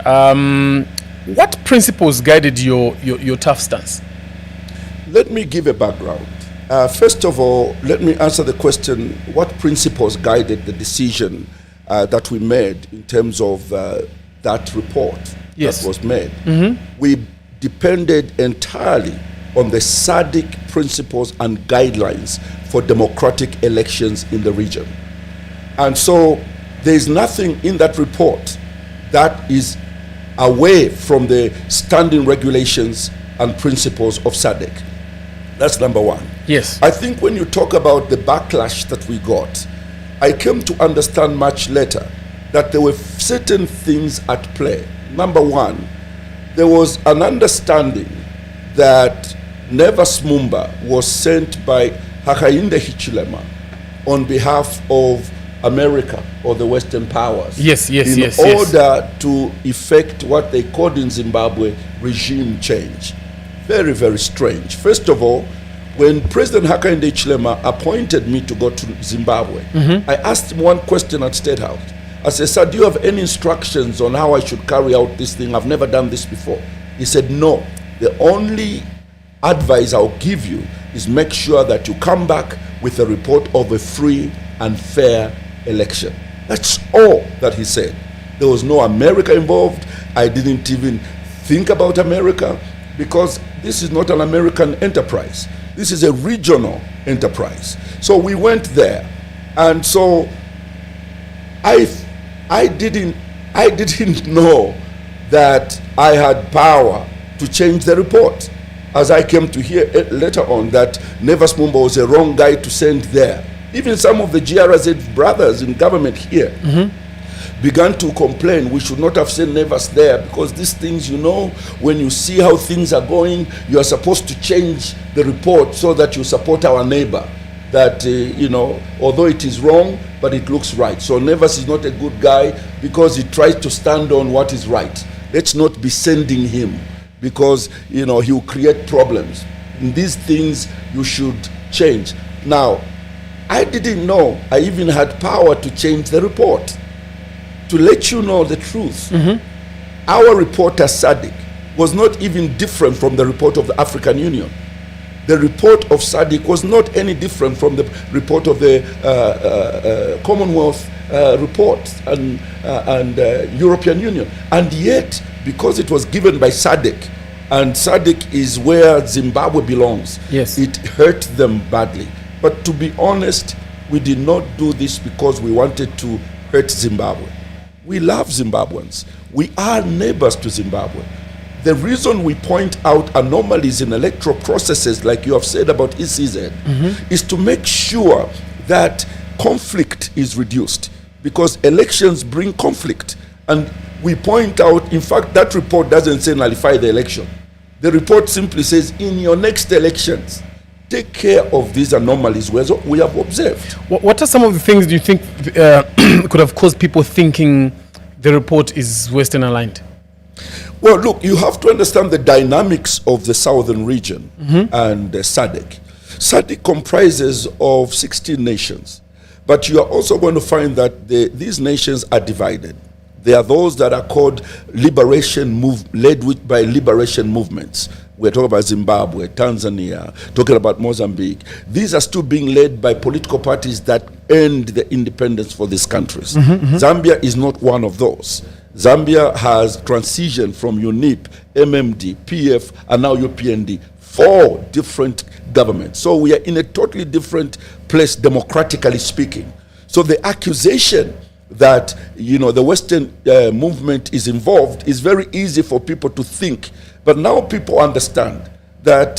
What principles guided your tough stance? Let me give a background. First of all, let me answer the question, what principles guided the decision that we made in terms of that report that was made? We depended entirely on the SADC principles and guidelines for democratic elections in the region. And so there is nothing in that report that is away from the standing regulations and principles of SADC. That's number one. Yes. I think when you talk about the backlash that we got, I came to understand much later that there were certain things at play. Number one, there was an understanding that NEVERS MUMBA was sent by Hakainde Hichilema on behalf of America or the Western powers in order to effect what they called in Zimbabwe regime change. Very, very strange. First of all, when President Hakainde Hichilema appointed me to go to Zimbabwe, I asked him one question at State House. I said, sir, do you have any instructions on how I should carry out this thing? I've never done this before. He said, no. The only advice I'll give you is make sure that you come back with a report of a free and fair election. That's all that he said. There was no America involved. I didn't even think about America because this is not an American enterprise. This is a regional enterprise. So we went there, and so I didn't know that I had power to change the report. As I came to hear later on that NEVERS MUMBA was a wrong guy to send there. Even some of the GRZ brothers in government here began to complain we should not have sent NEVERS there because these things, you know, when you see how things are going, you are supposed to change the report so that you support our neighbor. That, you know, although it is wrong, but it looks right. So NEVERS is not a good guy because he tries to stand on what is right. Let's not be sending him because, you know, he will create problems. In these things, you should change. Now, I didn't know I even had power to change the report. To let you know the truth, our report as SADC was not even different from the report of the African Union. The report of SADC was not any different from the report of the Commonwealth report and European Union. And yet, because it was given by SADC, and SADC is where Zimbabwe belongs, it hurt them badly. But to be honest, we did not do this because we wanted to hurt Zimbabwe. We love Zimbabweans. We are neighbors to Zimbabwe. The reason we point out anomalies in electoral processes, like you have said about ECZ, is to make sure that conflict is reduced, because elections bring conflict. And we point out, in fact, that report doesn't say nullify the election. The report simply says, in your next elections, take care of these anomalies we have observed. What are some of the things do you think could have caused people thinking the report is Western aligned? Well, look, you have to understand the dynamics of the southern region and SADC. SADC comprises of 16 nations, but you are also going to find that these nations are divided. There are those that are called led by liberation movements. We're talking about Zimbabwe, Tanzania, talking about Mozambique. These are still being led by political parties that earned the independence for these countries. Zambia is not one of those. Zambia has transitioned from UNIP, MMD, PF, and now UPND. 4 different governments. So we are in a totally different place, democratically speaking. So the accusation that, you know, the Western movement is involved is very easy for people to think. But now people understand that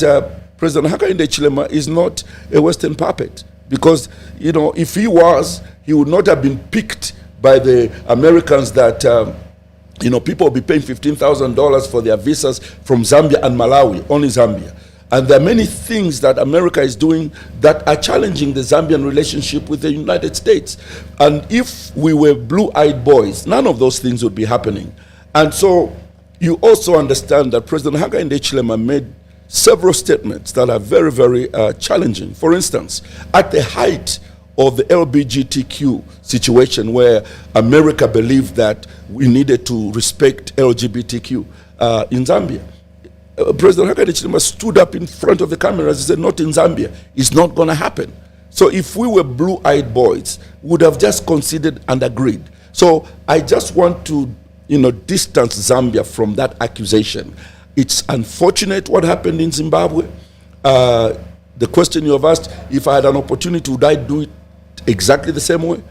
President Hakainde Hichilema is not a Western puppet. Because, you know, if he was, he would not have been picked by the Americans that, you know, people will be paying $15,000 for their visas from Zambia and Malawi, only Zambia. And there are many things that America is doing that are challenging the Zambian relationship with the United States. And if we were blue-eyed boys, none of those things would be happening. And so you also understand that President Hakainde Hichilema made several statements that are very, very challenging. For instance, at the height of the LGBTQ situation, where America believed that we needed to respect LGBTQ in Zambia, President Hakainde Hichilema stood up in front of the cameras and said, not in Zambia, it's not going to happen. So if we were blue-eyed boys, we would have just considered and agreed. So I just want to, distance Zambia from that accusation. It's unfortunate what happened in Zimbabwe. The question you have asked, if I had an opportunity, would I do it exactly the same way?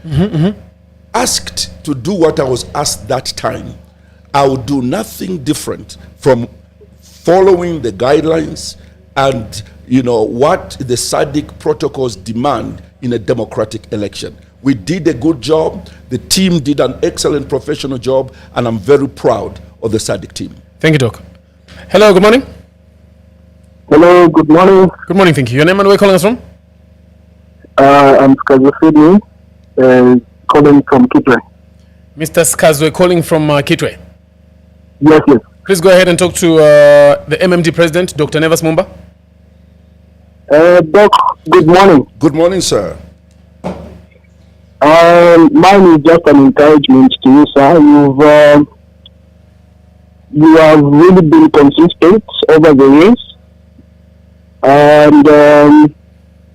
Asked to do what I was asked that time, I would do nothing different from following the guidelines and what the SADC protocols demand in a democratic election. We did a good job. The team did an excellent professional job, and I'm very proud of the SADC team. Thank you, Doc. Hello, good morning. Hello, good morning. Good morning, thank you. Your name and where are you calling us from? I'm Skazofidi, calling from Kitwe. Mr. Skazwe calling from Kitwe. Yes. Please go ahead and talk to the MMD president, Dr. NEVERS MUMBA. Doc, good morning. Good morning, sir. Mine is just an encouragement to you, sir. You have really been consistent over the years, and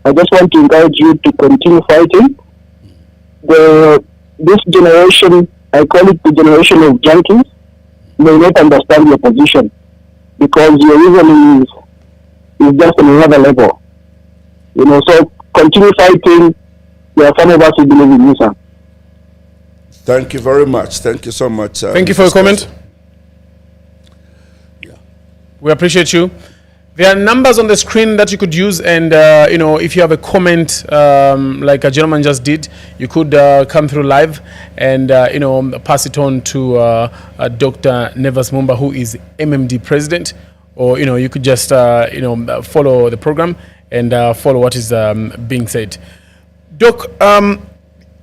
I just want to encourage you to continue fighting. This generation, I call it the generation of junkies, may not understand your position because your reasoning is just on another level. So continue fighting. There are some of us who believe in you, sir. Thank you very much. Thank you so much. Thank you for your comment. Yeah. We appreciate you. There are numbers on the screen that you could use, and if you have a comment like a gentleman just did, you could come through live and pass it on to Dr. NEVERS MUMBA, who is MMD president, or you could just follow the program and follow what is being said. Doc,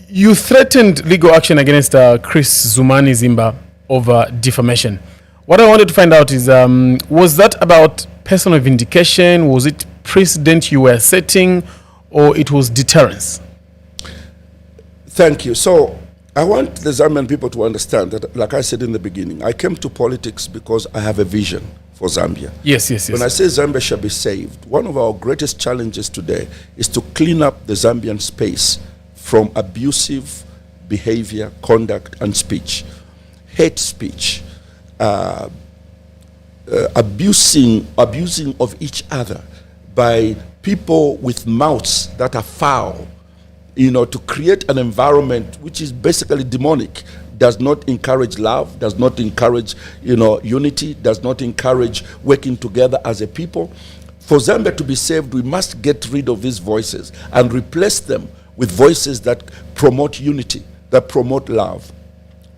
you threatened legal action against Chris Zumani Zimba over defamation. What I wanted to find out is, was that about personal vindication? Was it precedent you were setting, or it was deterrence? Thank you. So I want the Zambian people to understand that, like I said in the beginning, I came to politics because I have a vision for Zambia. Yes. When I say Zambia shall be saved, one of our greatest challenges today is to clean up the Zambian space from abusive behavior, conduct, and speech. Hate speech, abusing of each other by people with mouths that are foul, to create an environment which is basically demonic, does not encourage love, does not encourage, unity, does not encourage working together as a people. For Zambia to be saved, we must get rid of these voices and replace them with voices that promote unity, that promote love,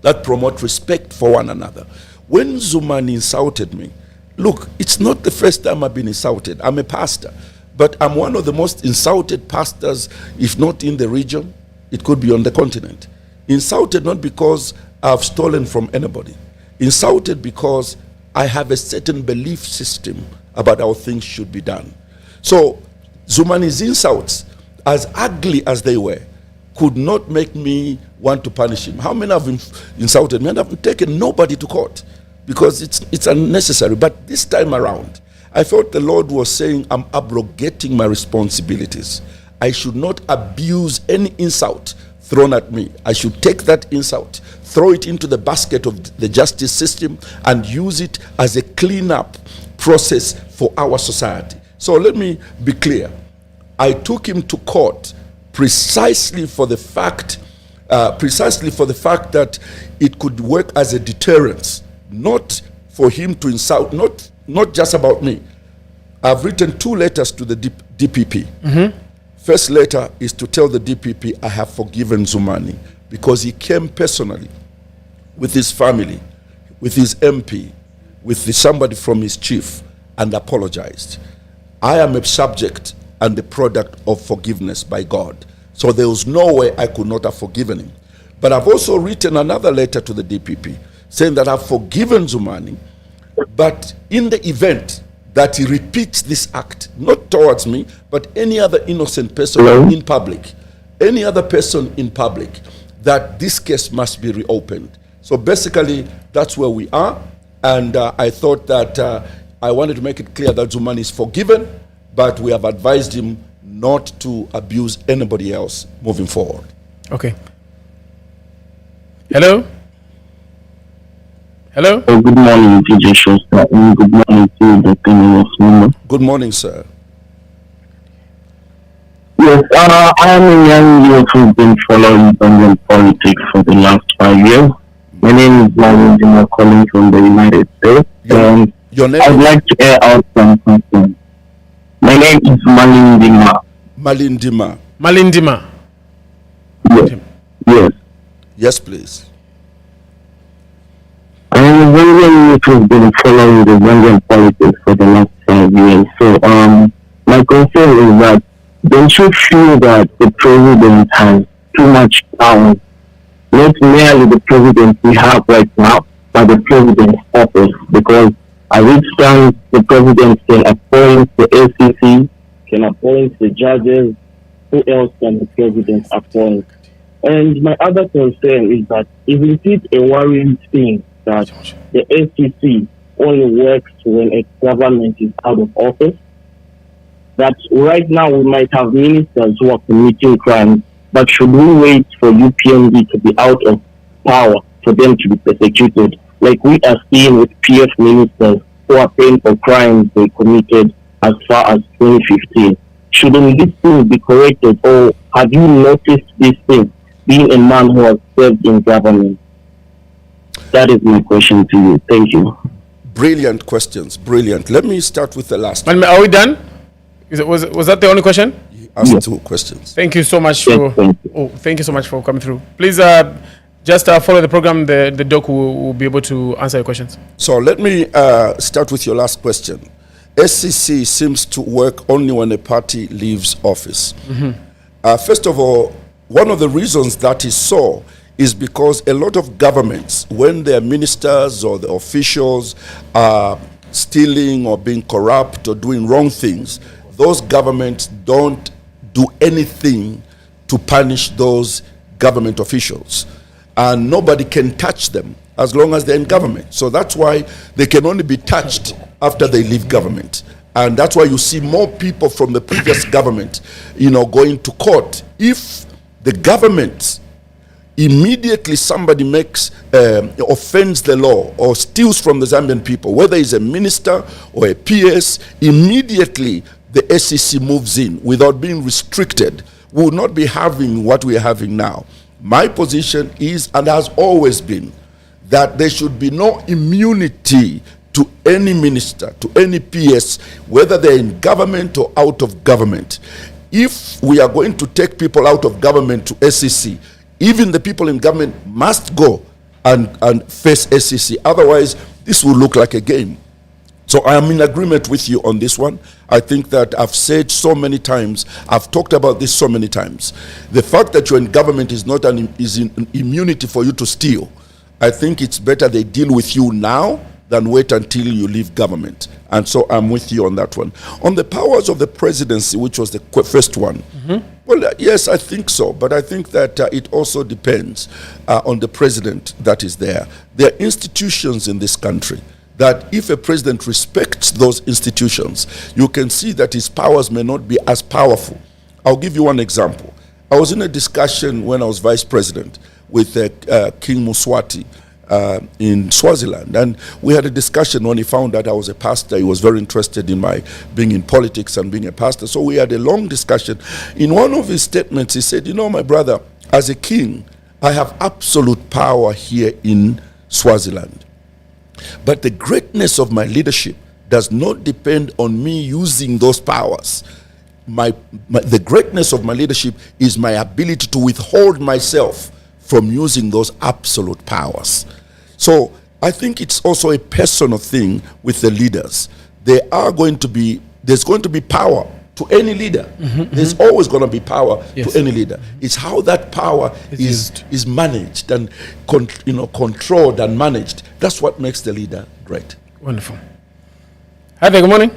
that promote respect for one another. When Zumani insulted me, look, it's not the first time I've been insulted. I'm a pastor, but I'm one of the most insulted pastors, if not in the region, it could be on the continent. Insulted not because I've stolen from anybody. Insulted because I have a certain belief system about how things should be done. So Zumani's insults, as ugly as they were, could not make me want to punish him. How many have insulted me and have taken nobody to court? Because it's unnecessary. But this time around, I felt the Lord was saying, I'm abrogating my responsibilities. I should not abuse any insult thrown at me. I should take that insult, throw it into the basket of the justice system, and use it as a cleanup process for our society. So let me be clear. I took him to court precisely for the fact that it could work as a deterrence, not for him to insult, not just about me. I've written 2 letters to the DPP. Mm-hmm. First letter is to tell the DPP I have forgiven Zumani because he came personally with his family, with his MP, with somebody from his chief, and apologized. I am a subject and the product of forgiveness by God. So there was no way I could not have forgiven him. But I've also written another letter to the DPP saying that I've forgiven Zumani, but in the event that he repeats this act, not towards me, but any other innocent person in public, any other person in public, that this case must be reopened. So basically, that's where we are. And I thought that I wanted to make it clear that Zumani is forgiven, but we have advised him not to abuse anybody else moving forward. Okay. Hello? Hello? Oh, good morning, DJ Showstar, and good morning to the panel of MUMBA. Good morning, sir. Yes, I am a young youth who's been following Zambian politics for the last 5 years. My name is Malin Dima, calling from the United States, and Your name? I'd like to air out some concerns. My name is Malin Dima. Malindima. Malindima. Yes. Yes. Yes, please. I am a Zambian youth who's been following the Zambian politics for the last 5 years. So, my concern is that don't you feel that the president has too much power? Not merely the president we have right now, but the president's office. Because as it stands, the president can appoint the SADC, can appoint the judges. Who else can the president appoint? And my other concern is that isn't it a worrying thing that the SADC only works when a government is out of office? That right now we might have ministers who are committing crimes, but should we wait for UPND to be out of power for them to be persecuted, like we are seeing with PF ministers who are paying for crimes they committed as far as 2015? Shouldn't this thing be corrected, or have you noticed this thing, being a man who has served in government? That is my question to you. Thank you. Brilliant questions. Brilliant. Let me start with the last one. Are we done? Was that the only question? He asked 2 questions. Thank you so much Yes, thank you so much for coming through. Please just follow the program. The doc will be able to answer your questions. So let me start with your last question. SCC seems to work only when a party leaves office. First of all, one of the reasons that is so is because a lot of governments, when their ministers or the officials are stealing or being corrupt or doing wrong things, those governments don't do anything to punish those government officials. And nobody can touch them as long as they're in government. So that's why they can only be touched after they leave government. And that's why you see more people from the previous government, going to court. If the government immediately somebody offends the law or steals from the Zambian people, whether it's a minister or a PS, immediately the SEC moves in without being restricted. We will not be having what we are having now. My position is, and has always been, that there should be no immunity to any minister, to any PS, whether they're in government or out of government. If we are going to take people out of government to SEC, even the people in government must go and face SEC. Otherwise, this will look like a game. So I am in agreement with you on this one. I think that I've said so many times, I've talked about this so many times. The fact that you're in government is not an immunity for you to steal. I think it's better they deal with you now than wait until you leave government. And so I'm with you on that one. On the powers of the presidency, which was the first one, well, yes, I think so. But I think that it also depends on the president that is there. There are institutions in this country that if a president respects those institutions, you can see that his powers may not be as powerful. I'll give you one example. I was in a discussion when I was vice president with King Muswati in Swaziland, and we had a discussion when he found that I was a pastor. He was very interested in my being in politics and being a pastor, so we had a long discussion. In one of his statements, he said, my brother, as a king, I have absolute power here in Swaziland. But the greatness of my leadership does not depend on me using those powers. The greatness of my leadership is my ability to withhold myself from using those absolute powers. So I think it's also a personal thing with the leaders. There are going to be there's going to be power to any leader. There's always going to be power to any leader. It's how that power is managed and controlled and managed. That's what makes the leader great. Wonderful. Hi there, good morning.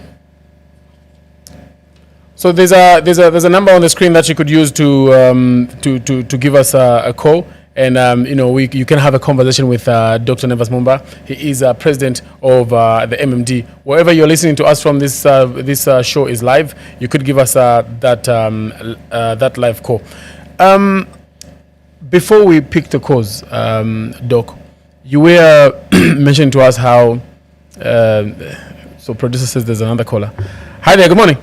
So there's a number on the screen that you could use to give us a call, and you can have a conversation with Dr. NEVERS MUMBA. He is president of the MMD. Wherever you're listening to us from, this show is live. You could give us that live call. Before we pick the calls, Doc, you were mentioning to us how. So producer says there's another caller. Hi there, good morning.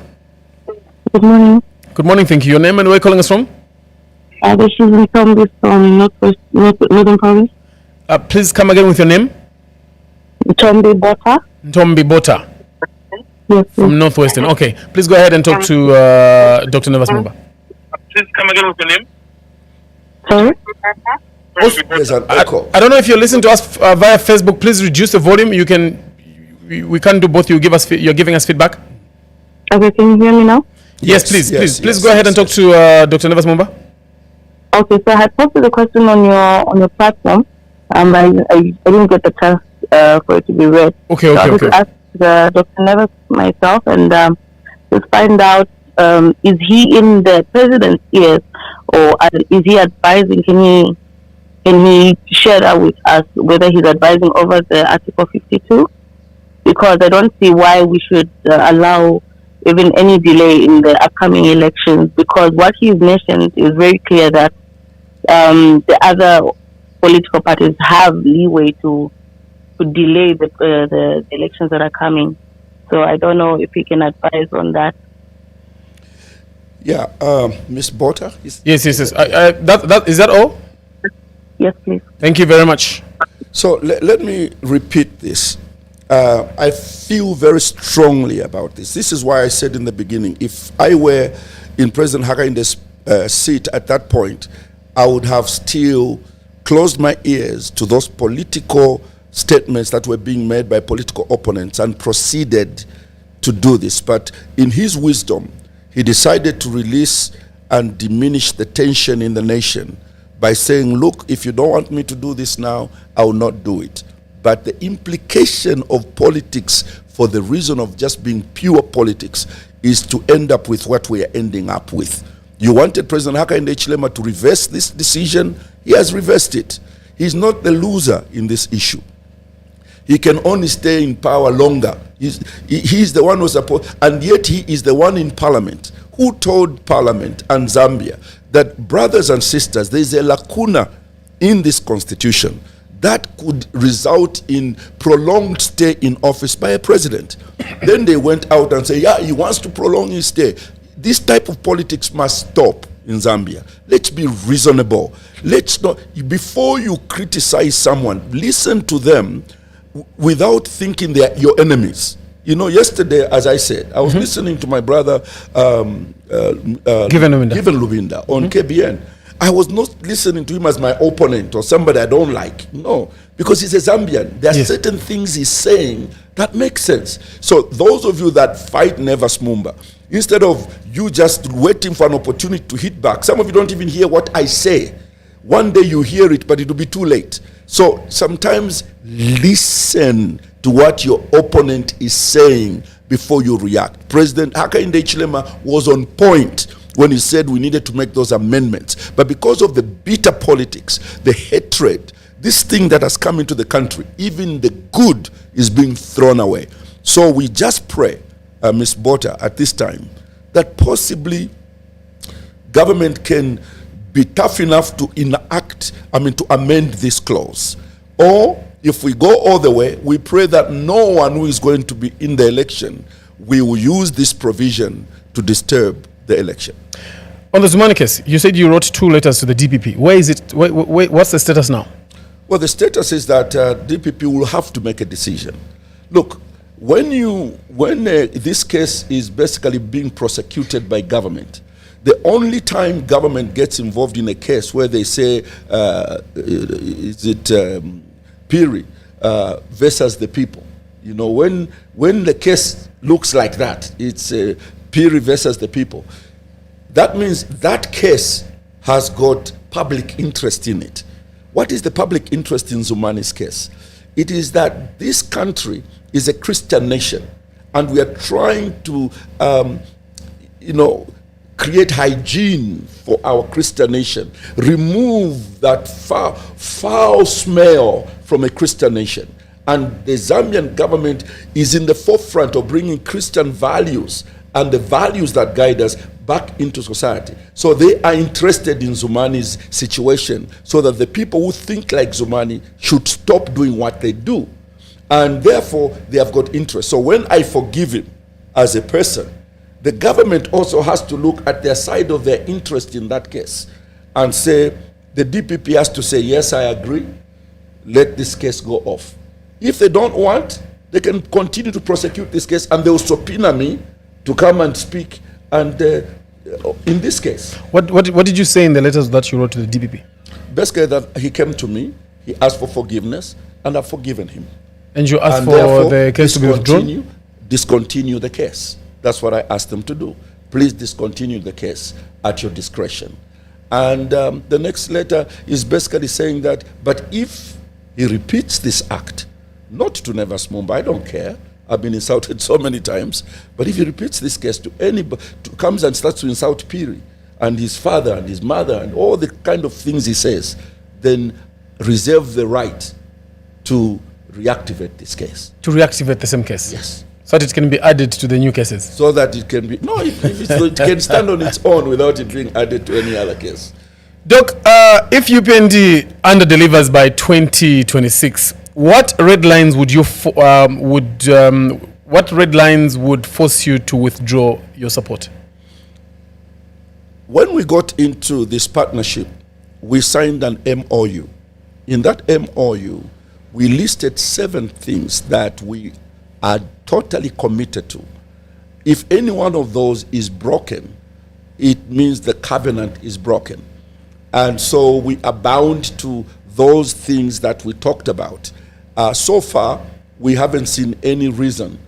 Good morning. Good morning, thank you. Your name and where are you calling us from? This is Ntombi from Northern Province. Please come again with your name. Ntombi Bota. Ntombi Bota. Yes. From Northwestern. Okay, please go ahead and talk to Dr. NEVERS MUMBA. Please come again with your name. Sorry? There's an echo. I don't know if you're listening to us via Facebook. Please reduce the volume. We can't do both. You're giving us feedback. Okay, can you hear me now? Yes, please go ahead and talk to Dr. NEVERS MUMBA. Okay, so I had posted a question on your platform. I didn't get the chance for it to be read. Okay. So I was asked Dr. NEVERS myself and just find out, is he in the president's ears or is he advising? Can he share that with us, whether he's advising over the Article 52? Because I don't see why we should allow even any delay in the upcoming elections, because what he's mentioned is very clear that the other political parties have leeway to delay the elections that are coming. So I don't know if he can advise on that. Yeah, Ms. Bota? Yes. Is that all? Yes, please. Thank you very much. So let me repeat this. I feel very strongly about this. This is why I said in the beginning, if I were in President Hakainde's seat at that point, I would have still closed my ears to those political statements that were being made by political opponents and proceeded to do this. But in his wisdom, he decided to release and diminish the tension in the nation by saying, look, if you don't want me to do this now, I will not do it. But the implication of politics, for the reason of just being pure politics, is to end up with what we are ending up with. You wanted President Hakainde Hichilema to reverse this decision. He has reversed it. He's not the loser in this issue. He can only stay in power longer. He's the one who's supposed, and yet he is the one in parliament who told parliament and Zambia that, brothers and sisters, there is a lacuna in this constitution that could result in prolonged stay in office by a president. Then they went out and said, yeah, he wants to prolong his stay. This type of politics must stop in Zambia. Let's be reasonable. Let's not, before you criticize someone, listen to them without thinking they are your enemies. You know, yesterday, as I said, I was listening to my brother Given Lubinda on KBN. I was not listening to him as my opponent or somebody I don't like. No, because he's a Zambian. There are certain things he's saying that make sense. So those of you that fight NEVERS MUMBA, instead of you just waiting for an opportunity to hit back, some of you don't even hear what I say. One day you hear it, but it will be too late. So sometimes listen to what your opponent is saying before you react. President Hakainde Hichilema was on point when he said we needed to make those amendments. But because of the bitter politics, the hatred, this thing that has come into the country, even the good is being thrown away. So we just pray, Ms. Bota, at this time, that possibly government can be tough enough to to amend this clause. Or if we go all the way, we pray that no one who is going to be in the election will use this provision to disturb the election. On the Zumani case, you said you wrote 2 letters to the DPP. Where is it? What's the status now? Well, the status is that DPP will have to make a decision. Look, when this case is basically being prosecuted by government, the only time government gets involved in a case where they say, Piri versus the people. You know, when the case looks like that. It's Piri versus the people. That means that case has got public interest in it. What is the public interest in Zumani's case? It is that this country is a Christian nation, and we are trying to, create hygiene for our Christian nation, remove that foul smell from a Christian nation. And the Zambian government is in the forefront of bringing Christian values and the values that guide us back into society. So they are interested in Zumani's situation, so that the people who think like Zumani should stop doing what they do. And therefore, they have got interest. So when I forgive him as a person, the government also has to look at their side of their interest in that case and say, the DPP has to say, yes, I agree, let this case go off. If they don't want, they can continue to prosecute this case, and they will subpoena me to come and speak. And in this case, what did you say in the letters that you wrote to the DPP? Basically, that he came to me, he asked for forgiveness, and I've forgiven him. And you asked for the case to be withdrawn? Discontinue the case. That's what I asked them to do. Please discontinue the case at your discretion. And the next letter is basically saying that, but if he repeats this act, not to NEVERS MUMBA, I don't care. I've been insulted so many times. But if he repeats this case to anybody, comes and starts to insult Piri and his father and his mother and all the kind of things he says, then reserve the right to reactivate this case. To reactivate the same case? Yes. So that it can be added to the new cases? So that it can be, no, it can stand on its own without it being added to any other case. Doc, if UPND under-delivers by 2026, what red lines would you what red lines would force you to withdraw your support? When we got into this partnership, we signed an MOU. In that MOU, we listed 7 things that we are totally committed to. If any one of those is broken, it means the covenant is broken. And so we are bound to those things that we talked about. So far, we haven't seen any reason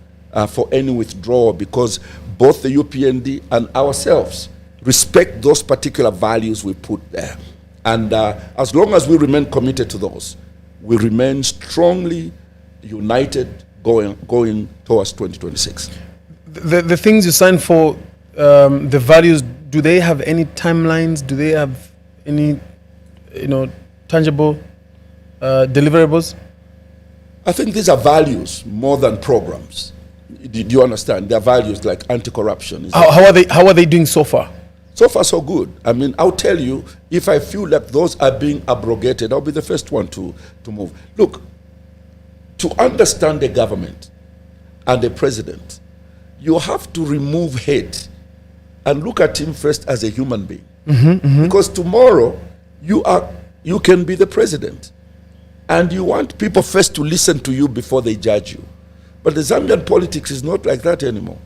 for any withdrawal, because both the UPND and ourselves respect those particular values we put there. And as long as we remain committed to those, we remain strongly united going towards 2026. The things you signed for, the values, do they have any timelines? Do they have any, tangible deliverables? I think these are values more than programs. Do you understand? They're values like anti-corruption. How are they doing so far? So far, so good. I mean, I'll tell you, if I feel like those are being abrogated, I'll be the first one to move. Look, to understand the government and the president, you have to remove hate and look at him first as a human being. Because tomorrow, you can be the president. And you want people first to listen to you before they judge you. But the Zambian politics is not like that anymore.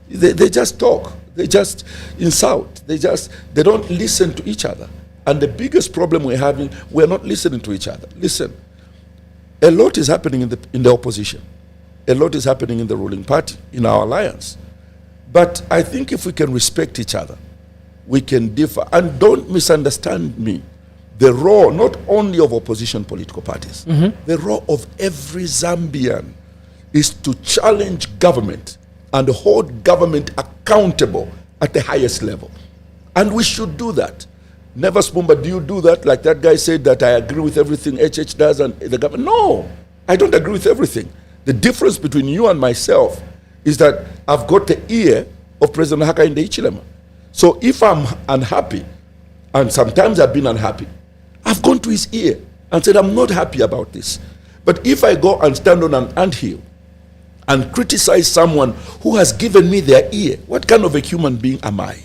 They just talk. They just insult. They don't listen to each other. And the biggest problem we're having, we're not listening to each other. Listen, a lot is happening in the opposition. A lot is happening in the ruling party, in our alliance. But I think if we can respect each other, we can differ. And don't misunderstand me. The role not only of opposition political parties, the role of every Zambian is to challenge government and hold government accountable at the highest level. And we should do that. NEVERS MUMBA, do you do that? Like that guy said that I agree with everything HH does and the government. No, I don't agree with everything. The difference between you and myself is that I've got the ear of President Hakainde Hichilema. So if I'm unhappy, and sometimes I've been unhappy, I've gone to his ear and said, I'm not happy about this. But if I go and stand on an anthill and criticize someone who has given me their ear, what kind of a human being am I?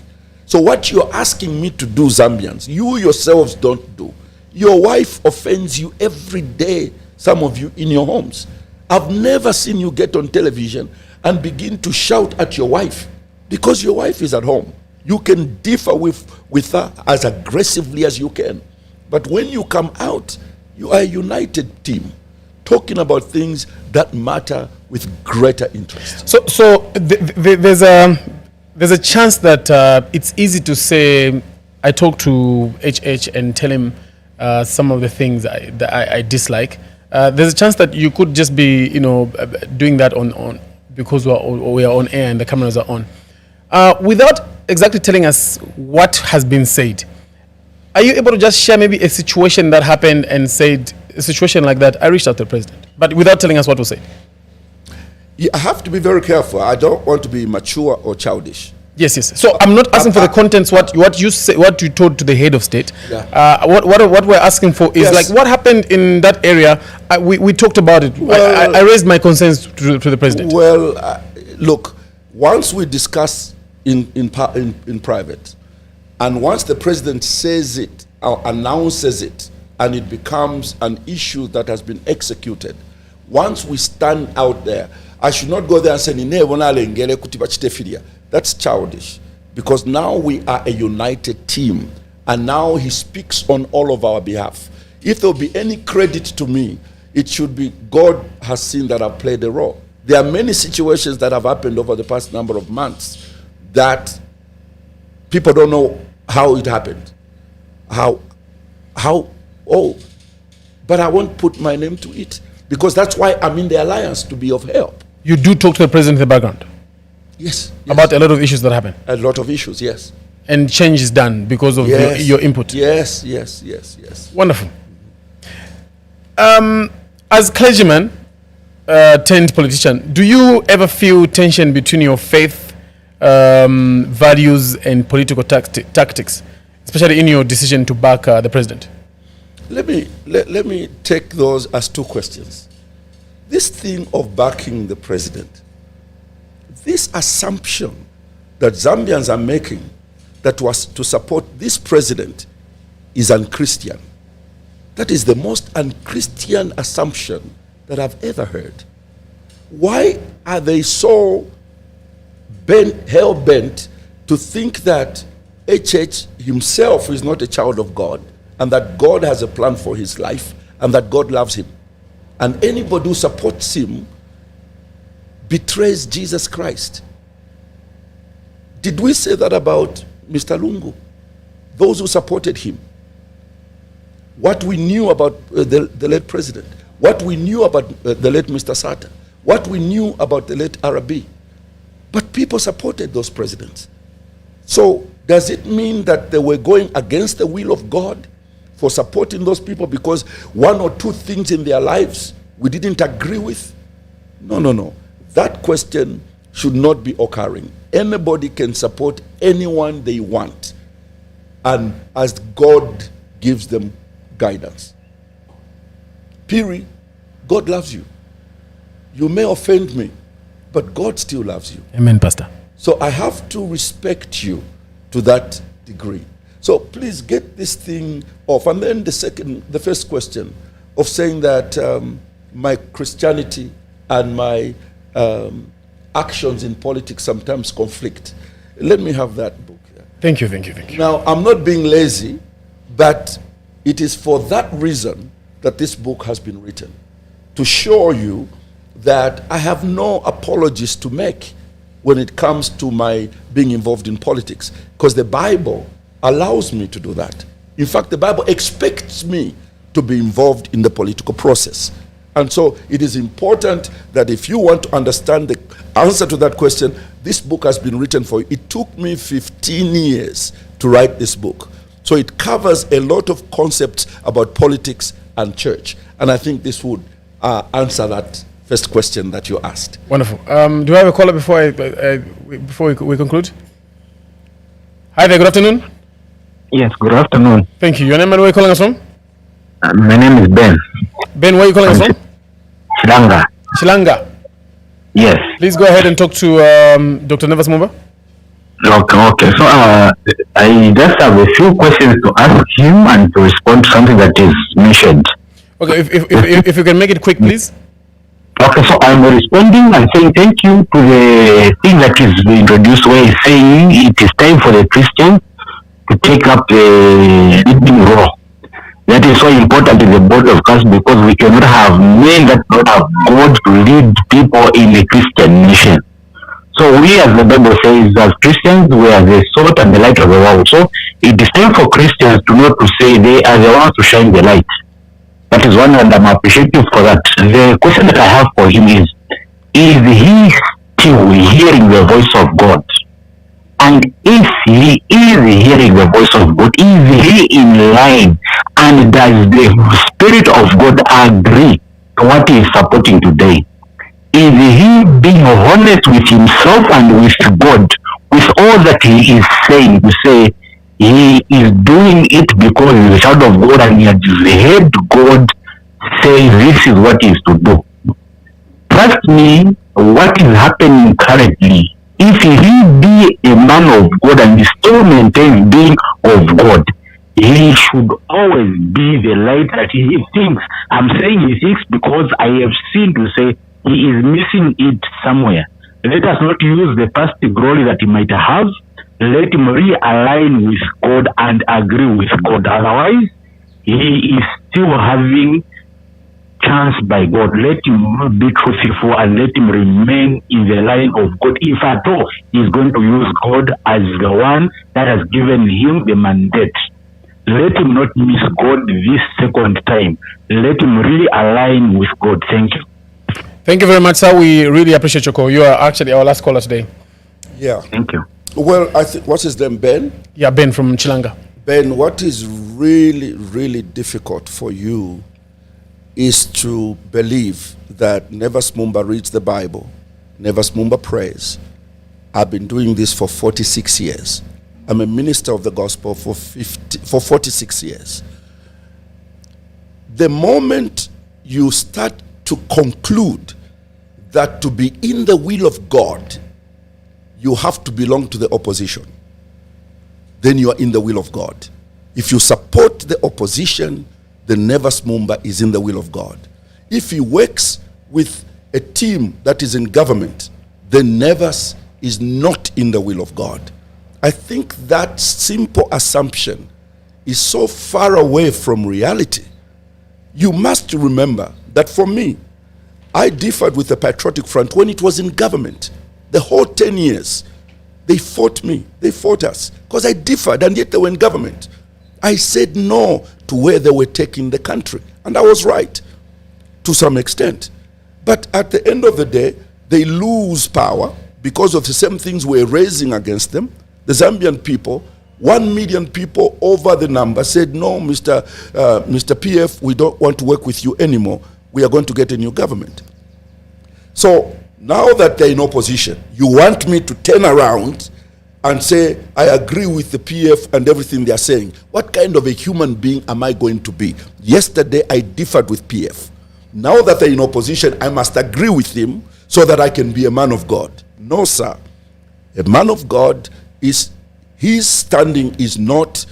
So what you're asking me to do, Zambians, you yourselves don't do. Your wife offends you every day, some of you in your homes. I've never seen you get on television and begin to shout at your wife because your wife is at home. You can differ with her as aggressively as you can. But when you come out, you are a united team. talking about things that matter with greater interest. So there's a chance that it's easy to say, I talk to HH and tell him some of the things that I dislike. There's a chance that you could just be, doing that on because we are on air and the cameras are on, without exactly telling us what has been said. Are you able to just share maybe a situation that happened and said, a situation like that, I reached out to the president, but without telling us what was said? Yeah, I have to be very careful. I don't want to be mature or childish. Yes. So I'm not asking for the contents. What you say, what you told to the head of state. Yeah. What we're asking for is like what happened in that area. We talked about it. Well, I raised my concerns to the president. Well, look, once we discuss in private, and once the president says it or announces it, and it becomes an issue that has been executed, once we stand out there, I should not go there and say, that's childish, because now we are a united team, and now he speaks on all of our behalf. If there will be any credit to me, it should be God has seen that I've played a role. There are many situations that have happened over the past number of months that people don't know how it happened. But I won't put my name to it, because that's why I'm in the alliance, to be of help. You do talk to the president in the background? Yes. About a lot of issues that happen? A lot of issues, yes. And change is done because of your input? Yes. Wonderful. As clergyman turned politician, do you ever feel tension between your faith, values and political tactics, especially in your decision to back the president? Let me take those as two questions. This thing of backing the president, this assumption that Zambians are making that was to support this president is unchristian. That is the most unchristian assumption that I've ever heard. Why are they so hell-bent to think that HH himself is not a child of God, and that God has a plan for his life, and that God loves him? And anybody who supports him betrays Jesus Christ. Did we say that about Mr. Lungu? Those who supported him. What we knew about the late president, what we knew about the late Mr. Sata, what we knew about the late Arabi. But people supported those presidents. So does it mean that they were going against the will of God for supporting those people because one or two things in their lives we didn't agree with? No. That question should not be occurring. Anybody can support anyone they want, and as God gives them guidance. Period. God loves you. You may offend me, but God still loves you. Amen, Pastor. So I have to respect you to that degree. So please get this thing off. And then the first question of saying that my Christianity and my actions in politics sometimes conflict. Let me have that book here. Thank you. Now, I'm not being lazy, but it is for that reason that this book has been written, to show you that I have no apologies to make when it comes to my being involved in politics, because the Bible allows me to do that. In fact, the Bible expects me to be involved in the political process. And so it is important that if you want to understand the answer to that question, this book has been written for you. It took me 15 years to write this book. So it covers a lot of concepts about politics and church. And I think this would answer that first question that you asked. Wonderful. Do I have a caller before we conclude? Hi there, good afternoon. Yes, good afternoon. Thank you. Your name and where are you calling us from? My name is Ben. Ben, where are you calling us from? Shilanga. Yes. Please go ahead and talk to Dr. Nevers MUMBA. Okay. So I just have a few questions to ask him and to respond to something that is mentioned. Okay, if you can make it quick, please. Okay, so I'm responding and saying thank you to the thing that is introduced where he's saying it is time for the Christians to take up the leading role. That is so important in the body of Christ, because we cannot have men that don't have God to lead people in the Christian nation. So we, as the Bible says, as Christians, we are the salt and the light of the world. So it is time for Christians to not to say they are the ones to shine the light. That is one, and I'm appreciative for that. The question that I have for him is he still hearing the voice of God? And if he is hearing the voice of God, is he in line? And does the Spirit of God agree to what he is supporting today? Is he being honest with himself and with God, with all that he is saying, to say he is doing it because he is a child of God and he has heard God say this is what he is to do? Trust me, what is happening currently, if he be a man of God and he still maintains being of God, he should always be the light that he thinks. I'm saying he thinks because I have seen to say he is missing it somewhere. Let us not use the past glory that he might have. Let him realign with God and agree with God. Otherwise, he is still having chance by God. Let him be truthful and let him remain in the line of God. If at all he is going to use God as the one that has given him the mandate, let him not miss God this second time. Let him realign with God. Thank you. Thank you very much, sir. We really appreciate your call. You are actually our last caller today. Yeah. Thank you. Well, I think, what's his name, Ben? Yeah, Ben from Chilanga. Ben, what is really, really difficult for you is to believe that Nevers MUMBA reads the Bible, Nevers MUMBA prays. I've been doing this for 46 years. I'm a minister of the gospel for 46 years. The moment you start to conclude that to be in the will of God, you have to belong to the opposition, then you are in the will of God. If you support the opposition, then Nevers MUMBA is in the will of God. If he works with a team that is in government, then Nevers is not in the will of God. I think that simple assumption is so far away from reality. You must remember that for me, I differed with the Patriotic Front when it was in government. The whole 10 years, they fought me, they fought us, because I differed, and yet they were in government. I said no to where they were taking the country, and I was right to some extent. But at the end of the day, they lose power because of the same things we're raising against them. The Zambian people, 1 million people over the number, said, no, Mr. PF, we don't want to work with you anymore. We are going to get a new government. So now that they're in opposition, you want me to turn around and say, I agree with the PF and everything they're saying. What kind of a human being am I going to be? Yesterday, I differed with PF. Now that they're in opposition, I must agree with him so that I can be a man of God. No, sir. A man of God is, his standing is not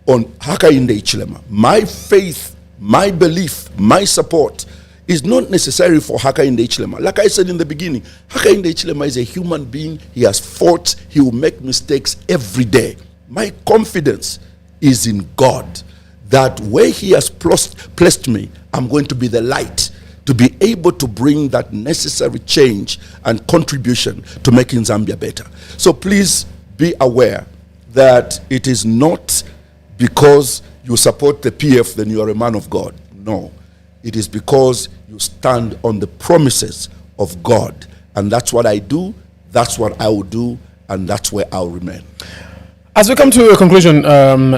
on Hakainde Hichilema. My faith, my belief, my support is not necessary for Hakainde Hichilema. Like I said in the beginning, Hakainde Hichilema is a human being. He has fought. He will make mistakes every day. My confidence is in God, that where he has placed me, I'm going to be the light, to be able to bring that necessary change and contribution to making Zambia better. So please be aware that it is not because you support the PF then you are a man of God. No. It is because you stand on the promises of God. And that's what I do, that's what I will do, and that's where I'll remain. As we come to a conclusion,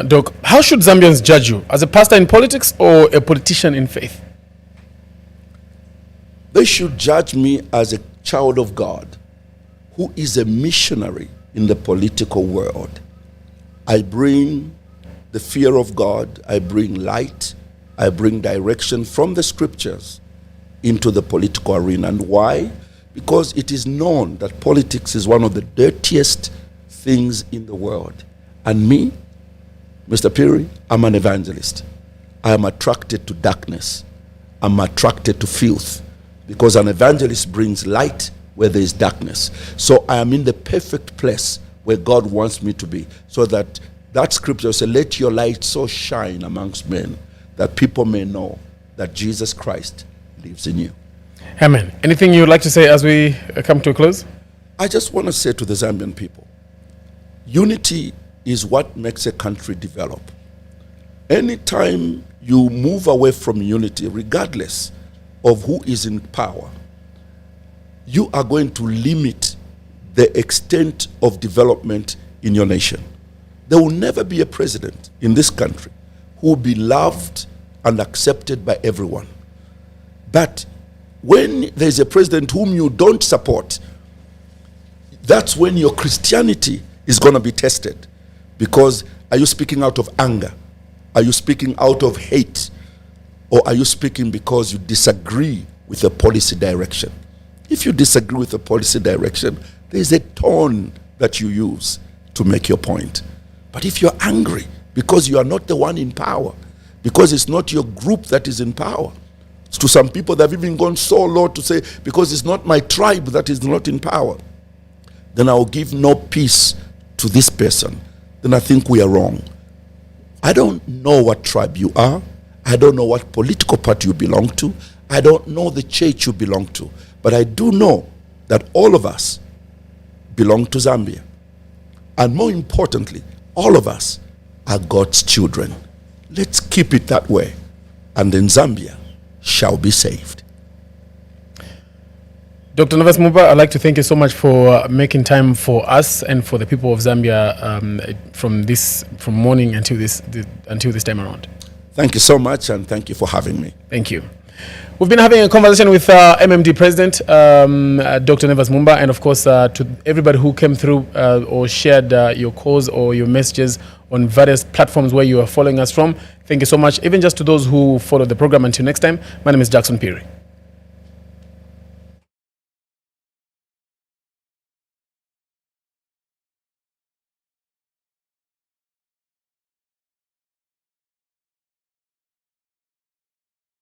Doc, how should Zambians judge you? As a pastor in politics or a politician in faith? They should judge me as a child of God who is a missionary in the political world. I bring the fear of God, I bring light, I bring direction from the scriptures into the political arena. And why? Because it is known that politics is one of the dirtiest things in the world. And me, Mr. Piri, I'm an evangelist. I am attracted to darkness. I'm attracted to filth, because an evangelist brings light where there is darkness. So I am in the perfect place where God wants me to be, so that scripture says, let your light so shine amongst men that people may know that Jesus Christ lives in you. Amen. Anything you would like to say as we come to a close? I just want to say to the Zambian people, unity is what makes a country develop. Anytime you move away from unity, regardless of who is in power, you are going to limit the extent of development in your nation. There will never be a president in this country who will be loved and accepted by everyone. But when there's a president whom you don't support, that's when your Christianity is going to be tested. Because are you speaking out of anger? Are you speaking out of hate? Or are you speaking because you disagree with the policy direction? If you disagree with the policy direction, there's a tone that you use to make your point. But if you're angry because you are not the one in power, because it's not your group that is in power, to some people they've even gone so low to say, because it's not my tribe that is not in power, then I will give no peace to this person. Then I think we are wrong. I don't know what tribe you are. I don't know what political party you belong to. I don't know the church you belong to. But I do know that all of us belong to Zambia. And more importantly, all of us are God's children. Let's keep it that way. And then Zambia shall be saved. Dr. NEVERS MUMBA, I'd like to thank you so much for making time for us and for the people of Zambia from morning until this time around. Thank you so much, and thank you for having me. Thank you. We've been having a conversation with MMD President, Dr. NEVERS MUMBA, and of course to everybody who came through or shared your calls or your messages on various platforms where you are following us from. Thank you so much. Even just to those who followed the program. Until next time, my name is Jackson Piri.